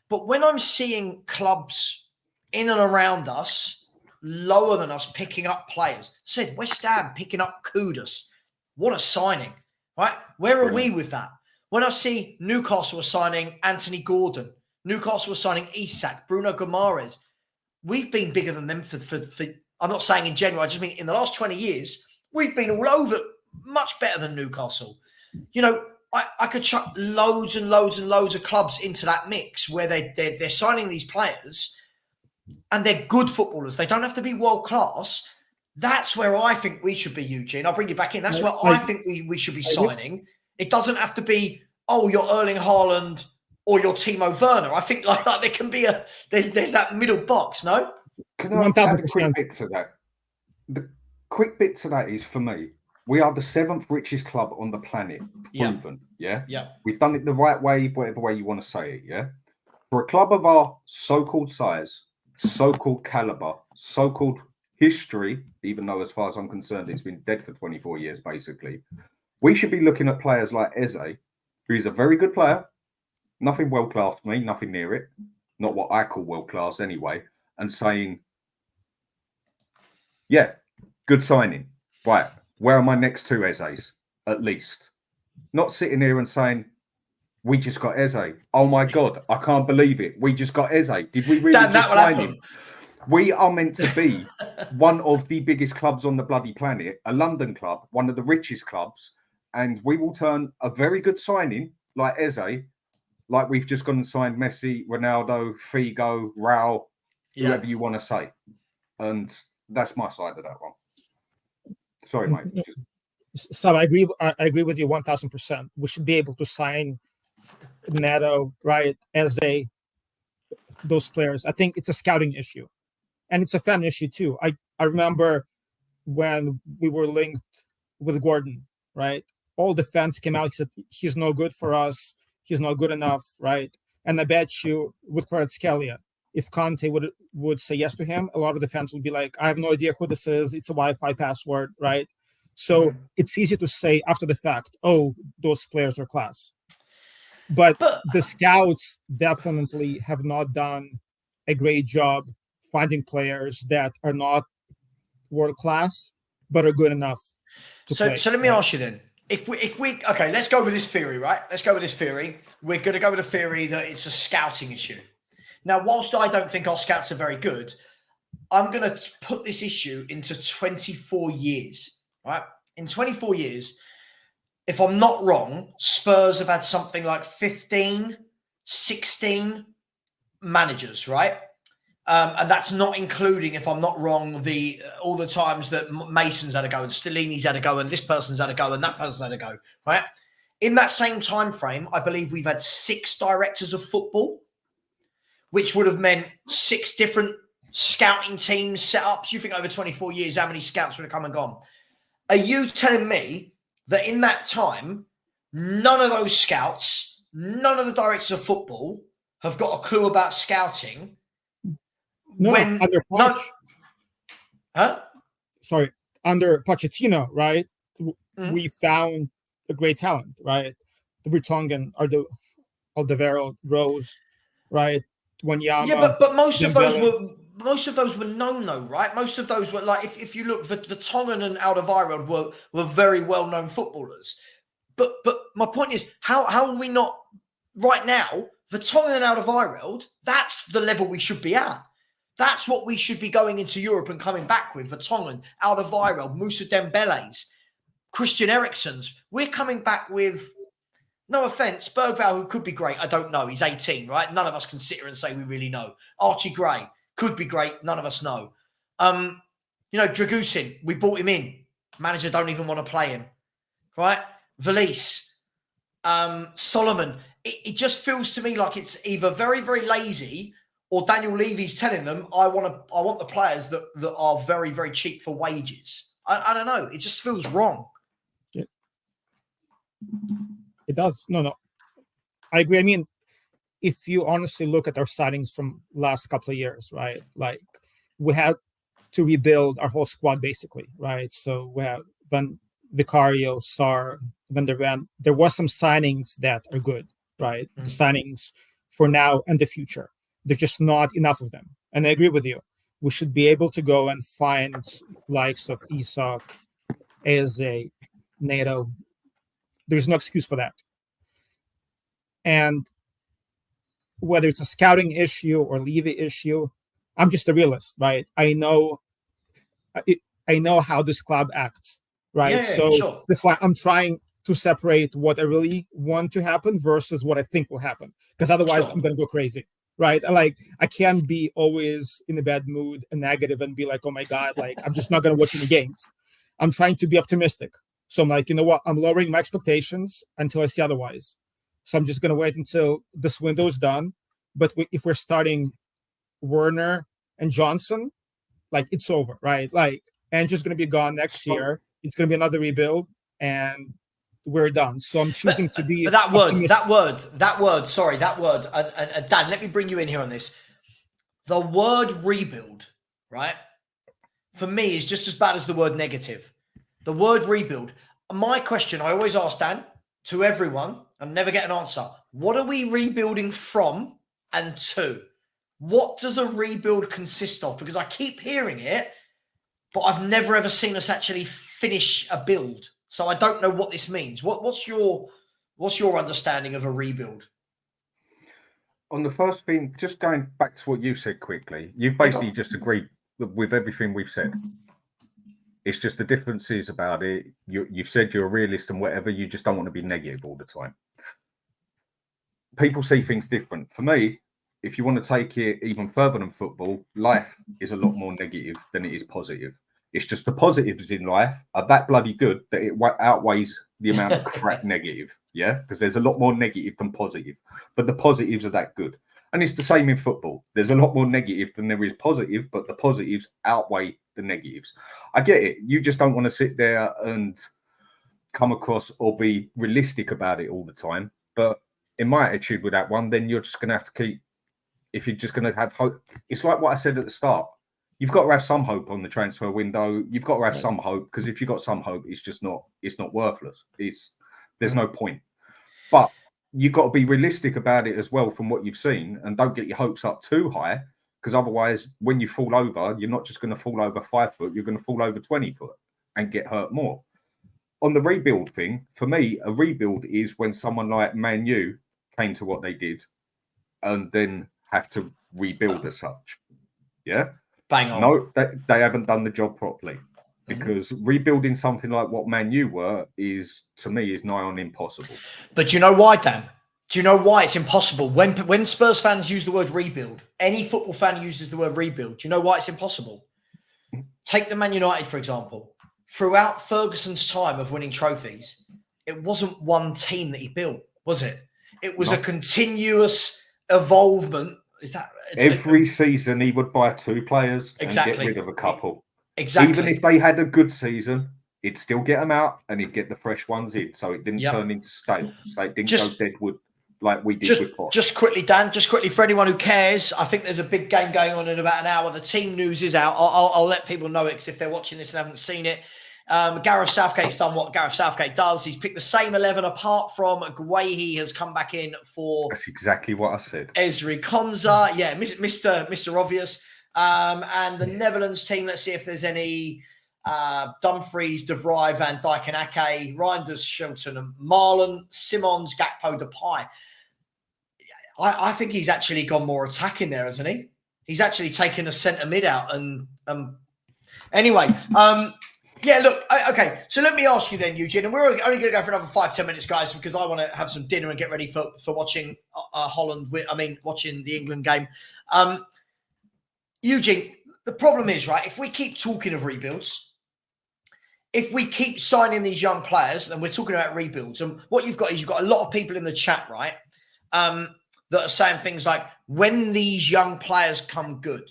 But when I'm seeing clubs in and around us, lower than us, picking up players, said West Ham picking up Kudus, what a signing, right? Where are we with that? When I see Newcastle are signing Anthony Gordon, Newcastle are signing Isak, Bruno Guimaraes, we've been bigger than them for I'm not saying in general, I just mean in the last 20 years, we've been all over, much better than Newcastle. You know, I could chuck loads and loads and loads of clubs into that mix where they're signing these players and they're good footballers. They don't have to be world class. That's where I think we should be, Eugene. I'll bring you back in. That's where I think we should be signing. It doesn't have to be, oh, you're Erling Haaland or you're Timo Werner. I think like there can be there's that middle box, no? Can I add a quick bit to that? The quick bit to that is, for me, we are the 7th richest club on the planet, proven, yeah? We've done it the right way, whatever way you want to say it, yeah? For a club of our so-called size, so-called caliber, so-called history, even though as far as I'm concerned, it's been dead for 24 years, basically, we should be looking at players like Eze, who is a very good player, nothing world-class to me, nothing near it, not what I call world-class anyway, and saying, yeah, good signing. Right, where are my next 2 Ezes, at least? Not sitting here and saying, we just got Eze. Oh my God, I can't believe it. We just got Eze. Did we really just sign him? We are meant to be one of the biggest clubs on the bloody planet, a London club, one of the richest clubs, and we will turn a very good signing like Eze, like we've just gone and signed Messi, Ronaldo, Figo, Raul, whoever you want to say. And that's my side of that one. Sorry, mate. So I agree with you 1,000%. We should be able to sign Wndow, right, as those players. I think it's a scouting issue, and it's a fan issue too. I remember when we were linked with Gordon, right? All the fans came out and said he's no good for us. He's not good enough, right? And I bet you with Kvaratskhelia, if Conte would say yes to him, a lot of the fans would be like, I have no idea who this is. It's a Wi-Fi password, right? So it's easy to say after the fact, oh, those players are class. But the scouts definitely have not done a great job finding players that are not world class, but are good enough to play. So let me ask you then. If we okay, let's go with this theory, right? Let's go with this theory. We're going to go with the theory that it's a scouting issue. Now, whilst I don't think our scouts are very good, I'm going to put this issue into 24 years, right? In 24 years, if I'm not wrong, Spurs have had something like 15, 16 managers, right? And that's not including, if I'm not wrong, all the times that Mason's had a go and Stellini's had a go and this person's had a go and that person's had a go, right? In that same time frame, I believe we've had 6 directors of football, which would have meant 6 different scouting teams, setups. You think over 24 years, how many scouts would have come and gone? Are you telling me that in that time, none of those scouts, none of the directors of football have got a clue about scouting? No, under under Pochettino, right? We found a great talent, right? The Vertonghen, Alderweireld, Rose, right? Wanyama. Yeah, but most of those were known though, right? Most of those were like, if you look, Vertonghen and Alderweireld were very well known footballers. But my point is, how are we not right now? Vertonghen and Alderweireld, that's the level we should be at. That's what we should be going into Europe and coming back with. Vertonghen, Alderweireld, Moussa Dembele's, Christian Eriksen's. We're coming back with, no offence, Bergvall, who could be great. I don't know. He's 18, right? None of us can sit here and say we really know. Archie Gray could be great. None of us know. Dragusin, we brought him in. Manager don't even want to play him, right? Valise, Solomon. It just feels to me like it's either very, very lazy, or Daniel Levy's telling them, I want the players that are very, very cheap for wages. I don't know. It just feels wrong. Yeah. It does. No. I agree. I mean, if you honestly look at our signings from last couple of years, right? Like, we had to rebuild our whole squad basically, right? So we have Vicario, Sar, Van der Ven. There was some signings that are good, right? The signings for now and the future. There's just not enough of them. And I agree with you. We should be able to go and find likes of Isak, Eze, Wndow. There's no excuse for that. And whether it's a scouting issue or Levy issue, I'm just a realist, right? I know how this club acts, right? Yeah, so sure. That's why I'm trying to separate what I really want to happen versus what I think will happen. Because otherwise, Sure. I'm going to go crazy, right? I can't be always in a bad mood and negative and be like, oh my God, I'm just not going to watch any games. I'm trying to be optimistic. So I'm like, you know what? I'm lowering my expectations until I see otherwise. So I'm just going to wait until this window is done. But if we're starting Werner and Johnson, it's over, right? Andrew's going to be gone next year. It's going to be another rebuild, and we're done. So I'm choosing to be. But that word, and Dan, let me bring you in here on this. The word rebuild, right, for me is just as bad as the word negative. The word rebuild. My question, I always ask Dan, to everyone, and never get an answer. What are we rebuilding from and to? What does a rebuild consist of? Because I keep hearing it, but I've never ever seen us actually finish a build. So I don't know what this means. What's your understanding of a rebuild? On the first thing, just going back to what you said quickly, you've basically just agreed with everything we've said. It's just the differences about it. You've said you're a realist and whatever. You just don't want to be negative all the time. People see things different. For me, if you want to take it even further than football, life is a lot more negative than it is positive. It's just the positives in life are that bloody good that it outweighs the amount of crap negative. Yeah, because there's a lot more negative than positive, but the positives are that good. And it's the same in football. There's a lot more negative than there is positive, but the positives outweigh the negatives. I get it. You just don't want to sit there and come across or be realistic about it all the time. But in my attitude with that one, then you're just going to have to keep, if you're just going to have hope. It's like what I said at the start. You've got to have some hope on the transfer window. You've got to have some hope, because if you've got some hope, it's not worthless. There's no point. But you've got to be realistic about it as well from what you've seen, and don't get your hopes up too high, because otherwise when you fall over, you're not just going to fall over 5 foot, you're going to fall over 20 foot and get hurt more. On the rebuild thing, for me, a rebuild is when someone like Man U came to what they did and then have to rebuild as such. Yeah? Bang on. No, they haven't done the job properly, because rebuilding something like what Man U were is, to me, is nigh on impossible. But do you know why, Dan? Do you know why it's impossible? When Spurs fans use the word rebuild, any football fan uses the word rebuild. Do you know why it's impossible? Take the Man United, for example. Throughout Ferguson's time of winning trophies, it wasn't one team that he built, was it? It was a continuous evolvement. Is that every season he would buy 2 players and get rid of a couple? Exactly. Even if they had a good season, he'd still get them out and he'd get the fresh ones in, so it didn't turn into stale. So it didn't go deadwood like we did with Poch. Just quickly, Dan, for anyone who cares, I think there's a big game going on in about an hour. The team news is out. I'll let people know it, because if they're watching this and haven't seen it, Gareth Southgate's done what Gareth Southgate does. He's picked the same 11 apart from Guehi has come back in for... That's exactly what I said. Ezri Konza. Yeah, Mr. Obvious. And the Netherlands team, let's see if there's any Dumfries, De Vrij, Van Dijk and Ake, Reinders, Shelton and Marlon, Simons, Gakpo, Depay. I think he's actually gone more attacking there, hasn't he? He's actually taken a centre mid out. And anyway, yeah, look, okay. So let me ask you then, Eugene, and we're only going to go for another 5-10 minutes, guys, because I want to have some dinner and get ready for watching watching the England game. Eugene, the problem is, right, if we keep talking of rebuilds, if we keep signing these young players, and we're talking about rebuilds, and what you've got is you've got a lot of people in the chat, right, that are saying things like, when these young players come good,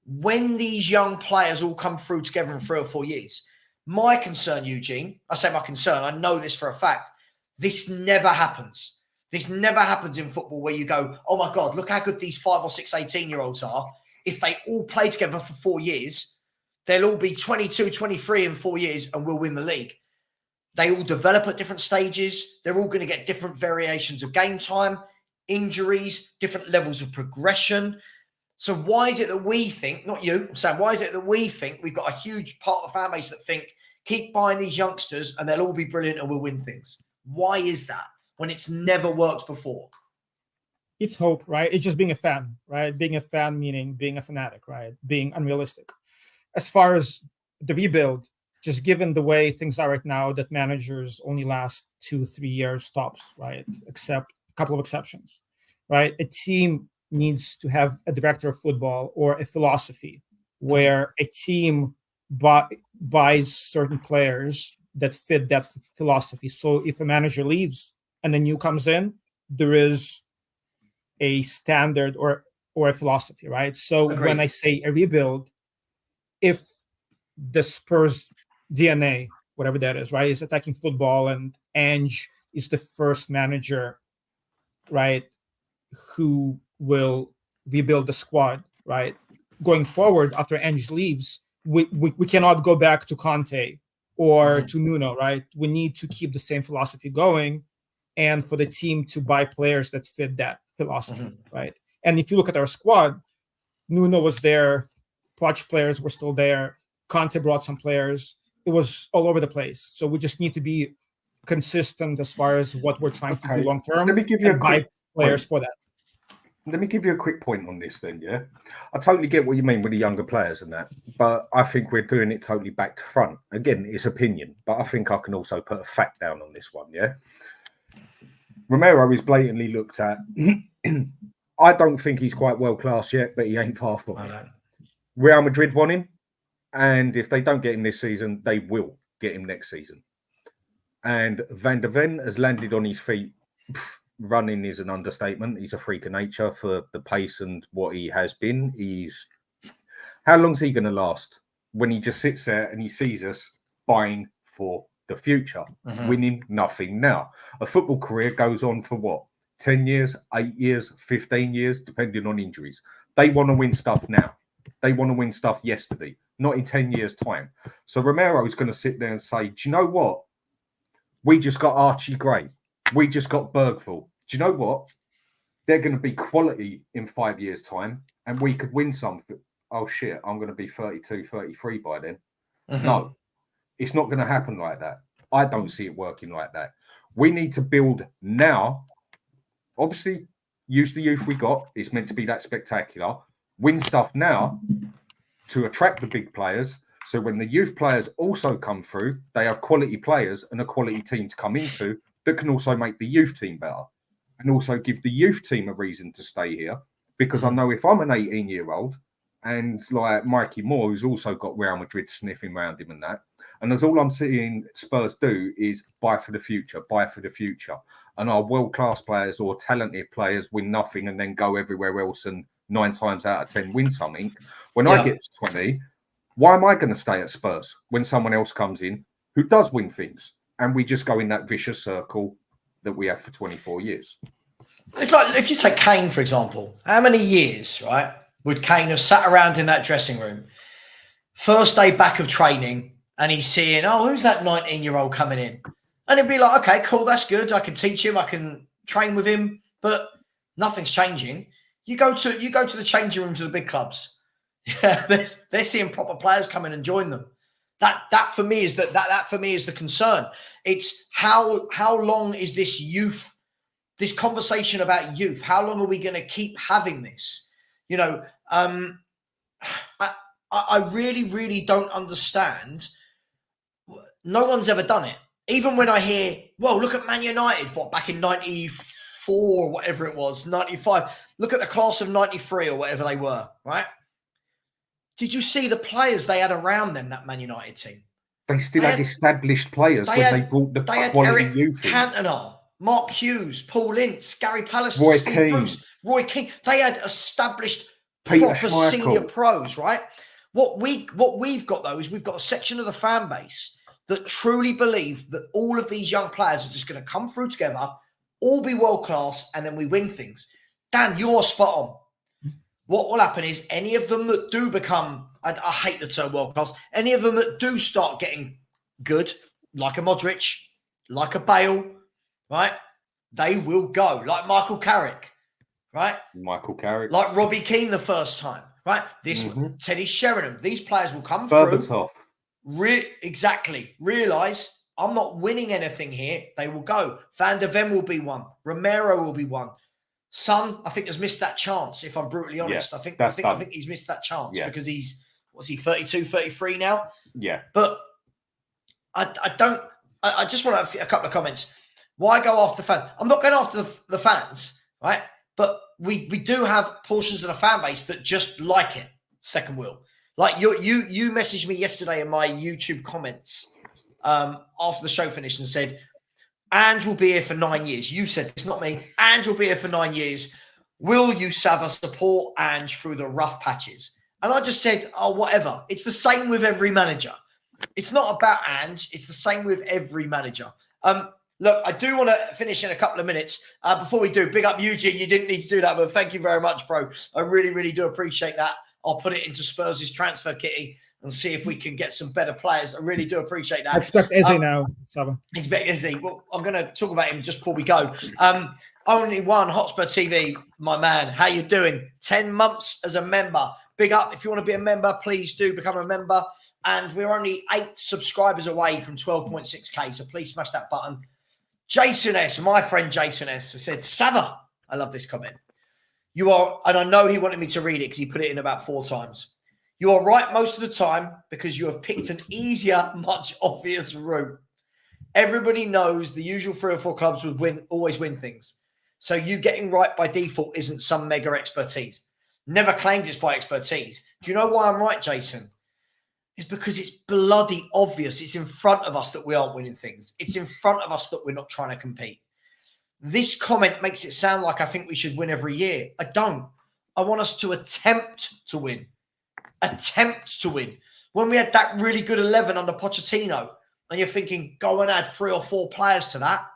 when these young players all come through together in 3 or 4 years. My concern, Eugene, I say my concern, I know this for a fact, this never happens. This never happens in football where you go, oh my God, look how good these 5 or 6 18-year-olds are. If they all play together for 4 years, they'll all be 22, 23 in 4 years and we'll win the league. They all develop at different stages. They're all going to get different variations of game time, injuries, different levels of progression. So why is it that we think, not you, I'm saying, why is it that we think we've got a huge part of the fan base that think, keep buying these youngsters and they'll all be brilliant and we'll win things? Why is that when it's never worked before? It's hope, right? It's just being a fan, right? Being a fan meaning being a fanatic, right? Being unrealistic. As far as the rebuild, just given the way things are right now, that managers only last 2-3 years tops, right? Except a couple of exceptions, right? A team needs to have a director of football or a philosophy where a team buys certain players that fit that philosophy. So if a manager leaves and a new comes in, there is a standard or a philosophy, right? So Agreed. When I say a rebuild, if the Spurs DNA, whatever that is, right, is attacking football, and Ange is the first manager, right, who will rebuild the squad, right? Going forward, after Ange leaves, we cannot go back to Conte or to Nuno, right? We need to keep the same philosophy going, and for the team to buy players that fit that philosophy, right? And if you look at our squad, Nuno was there, Poch players were still there, Conte brought some players. It was all over the place. So we just need to be consistent as far as what we're trying to do long term. Let me give you a buy quick players for that. Let me give you a quick point on this then, yeah? I totally get what you mean with the younger players and that, but I think we're doing it totally back to front. Again, it's opinion, but I think I can also put a fact down on this one, yeah? Romero is blatantly looked at. I don't think he's quite world-class yet, but he ain't far from it. Real Madrid want him, and if they don't get him this season, they will get him next season. And Wndow has landed on his feet. Running is an understatement. He's a freak of nature for the pace and what he has been. How long's he going to last when he just sits there and he sees us buying for the future, winning nothing now? A football career goes on for what? 10 years, 8 years, 15 years, depending on injuries. They want to win stuff now. They want to win stuff yesterday, not in 10 years' time. So Romero is going to sit there and say, do you know what? We just got Archie Gray. We just got Bergvall. Do you know what? They're going to be quality in 5 years' time, and we could win something. Oh, shit, I'm going to be 32, 33 by then. No, it's not going to happen like that. I don't see it working like that. We need to build now. Obviously, use the youth we got. It's meant to be that spectacular. Win stuff now to attract the big players. So when the youth players also come through, they have quality players and a quality team to come into that can also make the youth team better and also give the youth team a reason to stay here. Because I know if I'm an 18-year-old and like Mikey Moore, who's also got Real Madrid sniffing around him and that, and as all I'm seeing Spurs do is buy for the future, buy for the future. And our world-class players or talented players win nothing and then go everywhere else and 9 times out of 10 win something. When I get to 20, why am I going to stay at Spurs when someone else comes in who does win things? And we just go in that vicious circle that we have for 24 years. It's like, if you take Kane, for example, how many years, right, would Kane have sat around in that dressing room, first day back of training, and he's seeing, oh, who's that 19-year-old coming in? And he'd be like, okay, cool, that's good. I can teach him. I can train with him, but nothing's changing. You go to the changing rooms of the big clubs. Yeah, they're seeing proper players come in and join them. That for me is that for me is the concern. It's how long is this youth, this conversation about youth? How long are we going to keep having this? You know, I really, really don't understand. No one's ever done it. Even when I hear, well, look at Man United, what, back in 94, whatever it was, 95. Look at the class of 93 or whatever they were, right? Did you see the players they had around them, that Man United team? They still had established players when they brought the quality youth in. Cantona, Mark Hughes, Paul Ince, Gary Pallister, Roy Steve Keane. Bruce, Roy Keane. They had established Peter proper Schmeichel. senior pros, right? What we've got though is we've got a section of the fan base that truly believe that all of these young players are just going to come through together, all be world class, and then we win things. Dan, you're spot on. What will happen is any of them that do become, I hate the term world class, any of them that do start getting good, like a Modric, like a Bale, right? They will go. Like Michael Carrick, right? Michael Carrick. Like Robbie Keane the first time, right? Teddy Sheringham. These players will come Berbatov. through. Exactly. Realise I'm not winning anything here. They will go. Van der Ven will be one. Romero will be one. Son, I think, has missed that chance, if I'm brutally honest. Yeah, I think he's missed that chance because he's, 32, 33 now? Yeah. But I just want to have a couple of comments. Why go after the fans? I'm not going after the fans, right? But we do have portions of the fan base that just like it, second wheel. Like you messaged me yesterday in my YouTube comments after the show finished and said, Ange will be here for 9 years. You said it's not me. Ange will be here for 9 years. Will you, Savva, support Ange through the rough patches? And I just said, oh, whatever. It's the same with every manager. It's not about Ange. It's the same with every manager. Look, I do want to finish in a couple of minutes. Before we do, big up Eugene. You didn't need to do that, but thank you very much, bro. I really, really do appreciate that. I'll put it into Spurs' transfer kitty and see if we can get some better players. I really do appreciate that. I expect Izzy now, Savva. Expect Izzy. Well, I'm going to talk about him just before we go. Only one, Hotspur TV, my man. How you doing? 10 months as a member. Big up. If you want to be a member, please do become a member. And we're only 8 subscribers away from 12.6K, so please smash that button. Jason S., my friend Jason S., said, Savva, I love this comment. You are, and I know he wanted me to read it because he put it in about 4 times. You are right most of the time because you have picked an easier, much obvious route. Everybody knows the usual 3 or 4 clubs would always win things. So you getting right by default isn't some mega expertise. Never claimed it's by expertise. Do you know why I'm right, Jason? It's because it's bloody obvious. It's in front of us that we aren't winning things. It's in front of us that we're not trying to compete. This comment makes it sound like I think we should win every year. I don't. I want us to attempt to win. Attempt to win. When we had that really good 11 under Pochettino, and you're thinking, go and add 3 or 4 players to that.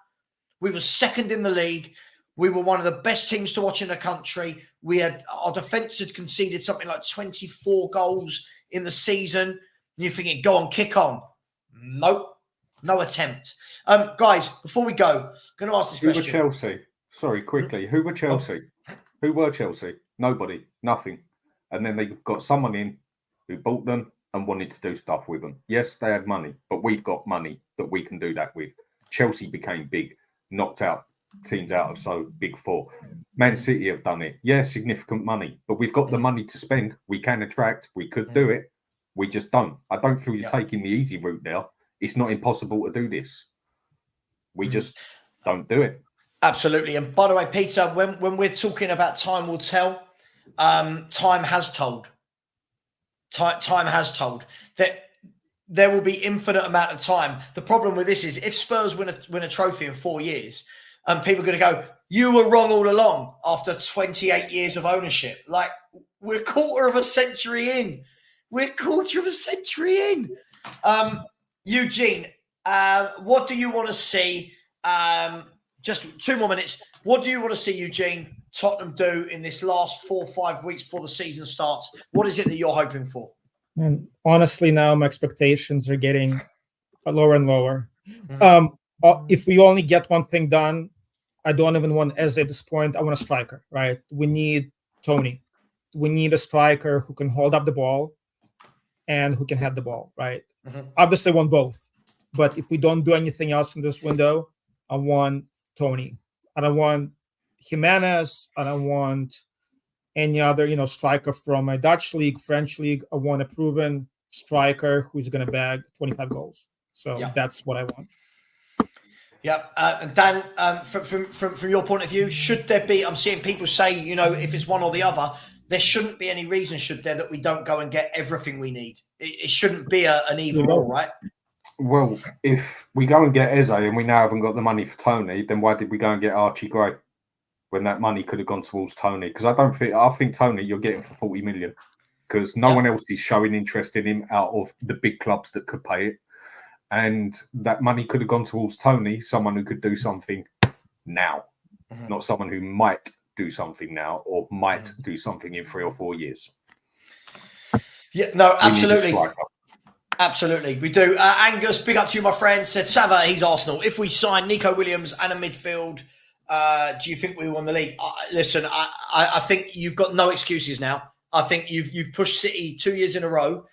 We were second in the league. We were one of the best teams to watch in the country. Our defence had conceded something like 24 goals in the season. And you're thinking, go on, kick on. Nope. No attempt. Guys, before we go, I'm going to ask this question. Who were Chelsea? Sorry, quickly. Who were Chelsea? Who were Chelsea? Nobody. Nothing. And then they got someone in who bought them and wanted to do stuff with them. Yes, they had money, but we've got money that we can do that with. Chelsea became big, knocked out teams out of so big 4. Man City have done it. Yeah, significant money, but we've got the money to spend. We can attract. We could do it. We just don't. I don't feel you're taking the easy route there. It's not impossible to do this. We just don't do it. Absolutely. And by the way, Peter, when we're talking about time will tell, time has told. Time has told that there will be infinite amount of time. The problem with this is if Spurs win a trophy in 4 years, people are going to go, you were wrong all along after 28 years of ownership. Like, we're a quarter of a century in. Eugene, what do you want to see? Just 2 more minutes. What do you want to see, Eugene, Tottenham do in this last 4 or 5 weeks before the season starts? What is it that you're hoping for? And honestly, now my expectations are getting lower and lower. If we only get one thing done, I don't even want Eze at this point. I want a striker, right? We need Tony. We need a striker who can hold up the ball and who can have the ball, right? Obviously, I want both. But if we don't do anything else in this window, I want Tony. I don't want Jimenez. I don't want any other, striker from a Dutch league, French league. I want a proven striker who's going to bag 25 goals. So that's what I want. Yeah, and Dan, from your point of view, should there be? I'm seeing people say, if it's one or the other. there shouldn't be any reason, should there, that we don't go and get everything we need. It shouldn't be an either or, right? Well, if we go and get Eze and we now haven't got the money for Tony, then why did we go and get Archie Gray when that money could have gone towards Tony? Because I think Tony you're getting for 40 million because no one else is showing interest in him out of the big clubs that could pay it. And that money could have gone towards Tony, someone who could do something now, not someone who might do something now or might do something in 3 or 4 years. Yeah, no, absolutely. Absolutely, we do. Angus, big up to you, my friend, said Savva, he's Arsenal. If we sign Nico Williams and a midfield, do you think we won the league? Listen, I think you've got no excuses now. I think you've pushed City 2 years in a row.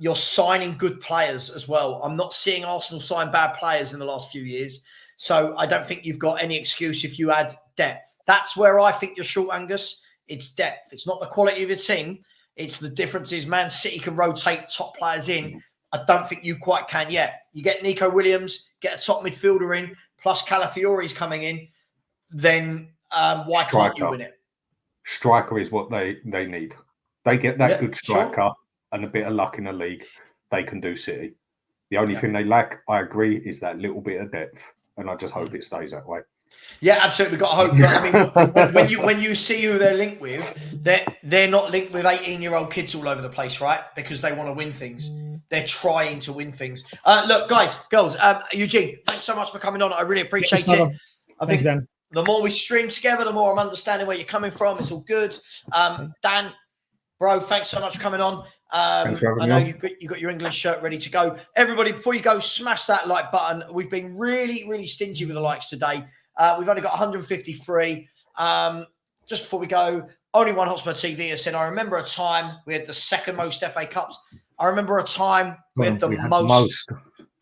You're signing good players as well. I'm not seeing Arsenal sign bad players in the last few years. So I don't think you've got any excuse if you add depth. That's where I think you're short, Angus. It's depth. It's not the quality of your team. It's the difference is Man City can rotate top players in. I don't think you quite can yet. You get Nico Williams, get a top midfielder in, plus Calafiori's coming in, then why can't you win it? Striker is what they need. They get that good striker and a bit of luck in the league. They can do City. The only thing they lack, I agree, is that little bit of depth. And I just hope it stays that way. Yeah, absolutely. We've got to hope. But, I mean, when you see who they're linked with, they're not linked with 18-year-old kids all over the place, right? Because they want to win things. They're trying to win things. Look, guys, girls, Eugene, thanks so much for coming on. I really appreciate it. I think the more we stream together, the more I'm understanding where you're coming from. It's all good. Dan, bro, thanks so much for coming on. I know you got your England shirt ready to go. Everybody, before you go, smash that like button. We've been really, really stingy with the likes today. We've only got 153. Just before we go, only one Hotspur TV has said, I remember a time we had the second most FA Cups. I remember a time we had the most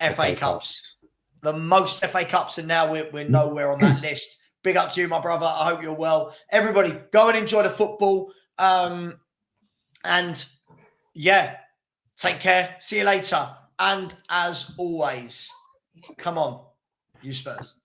FA Cups. The most FA Cups, and now we're nowhere on that list. Big up to you, my brother. I hope you're well. Everybody, go and enjoy the football. And yeah, take care. See you later. And as always, come on, you Spurs.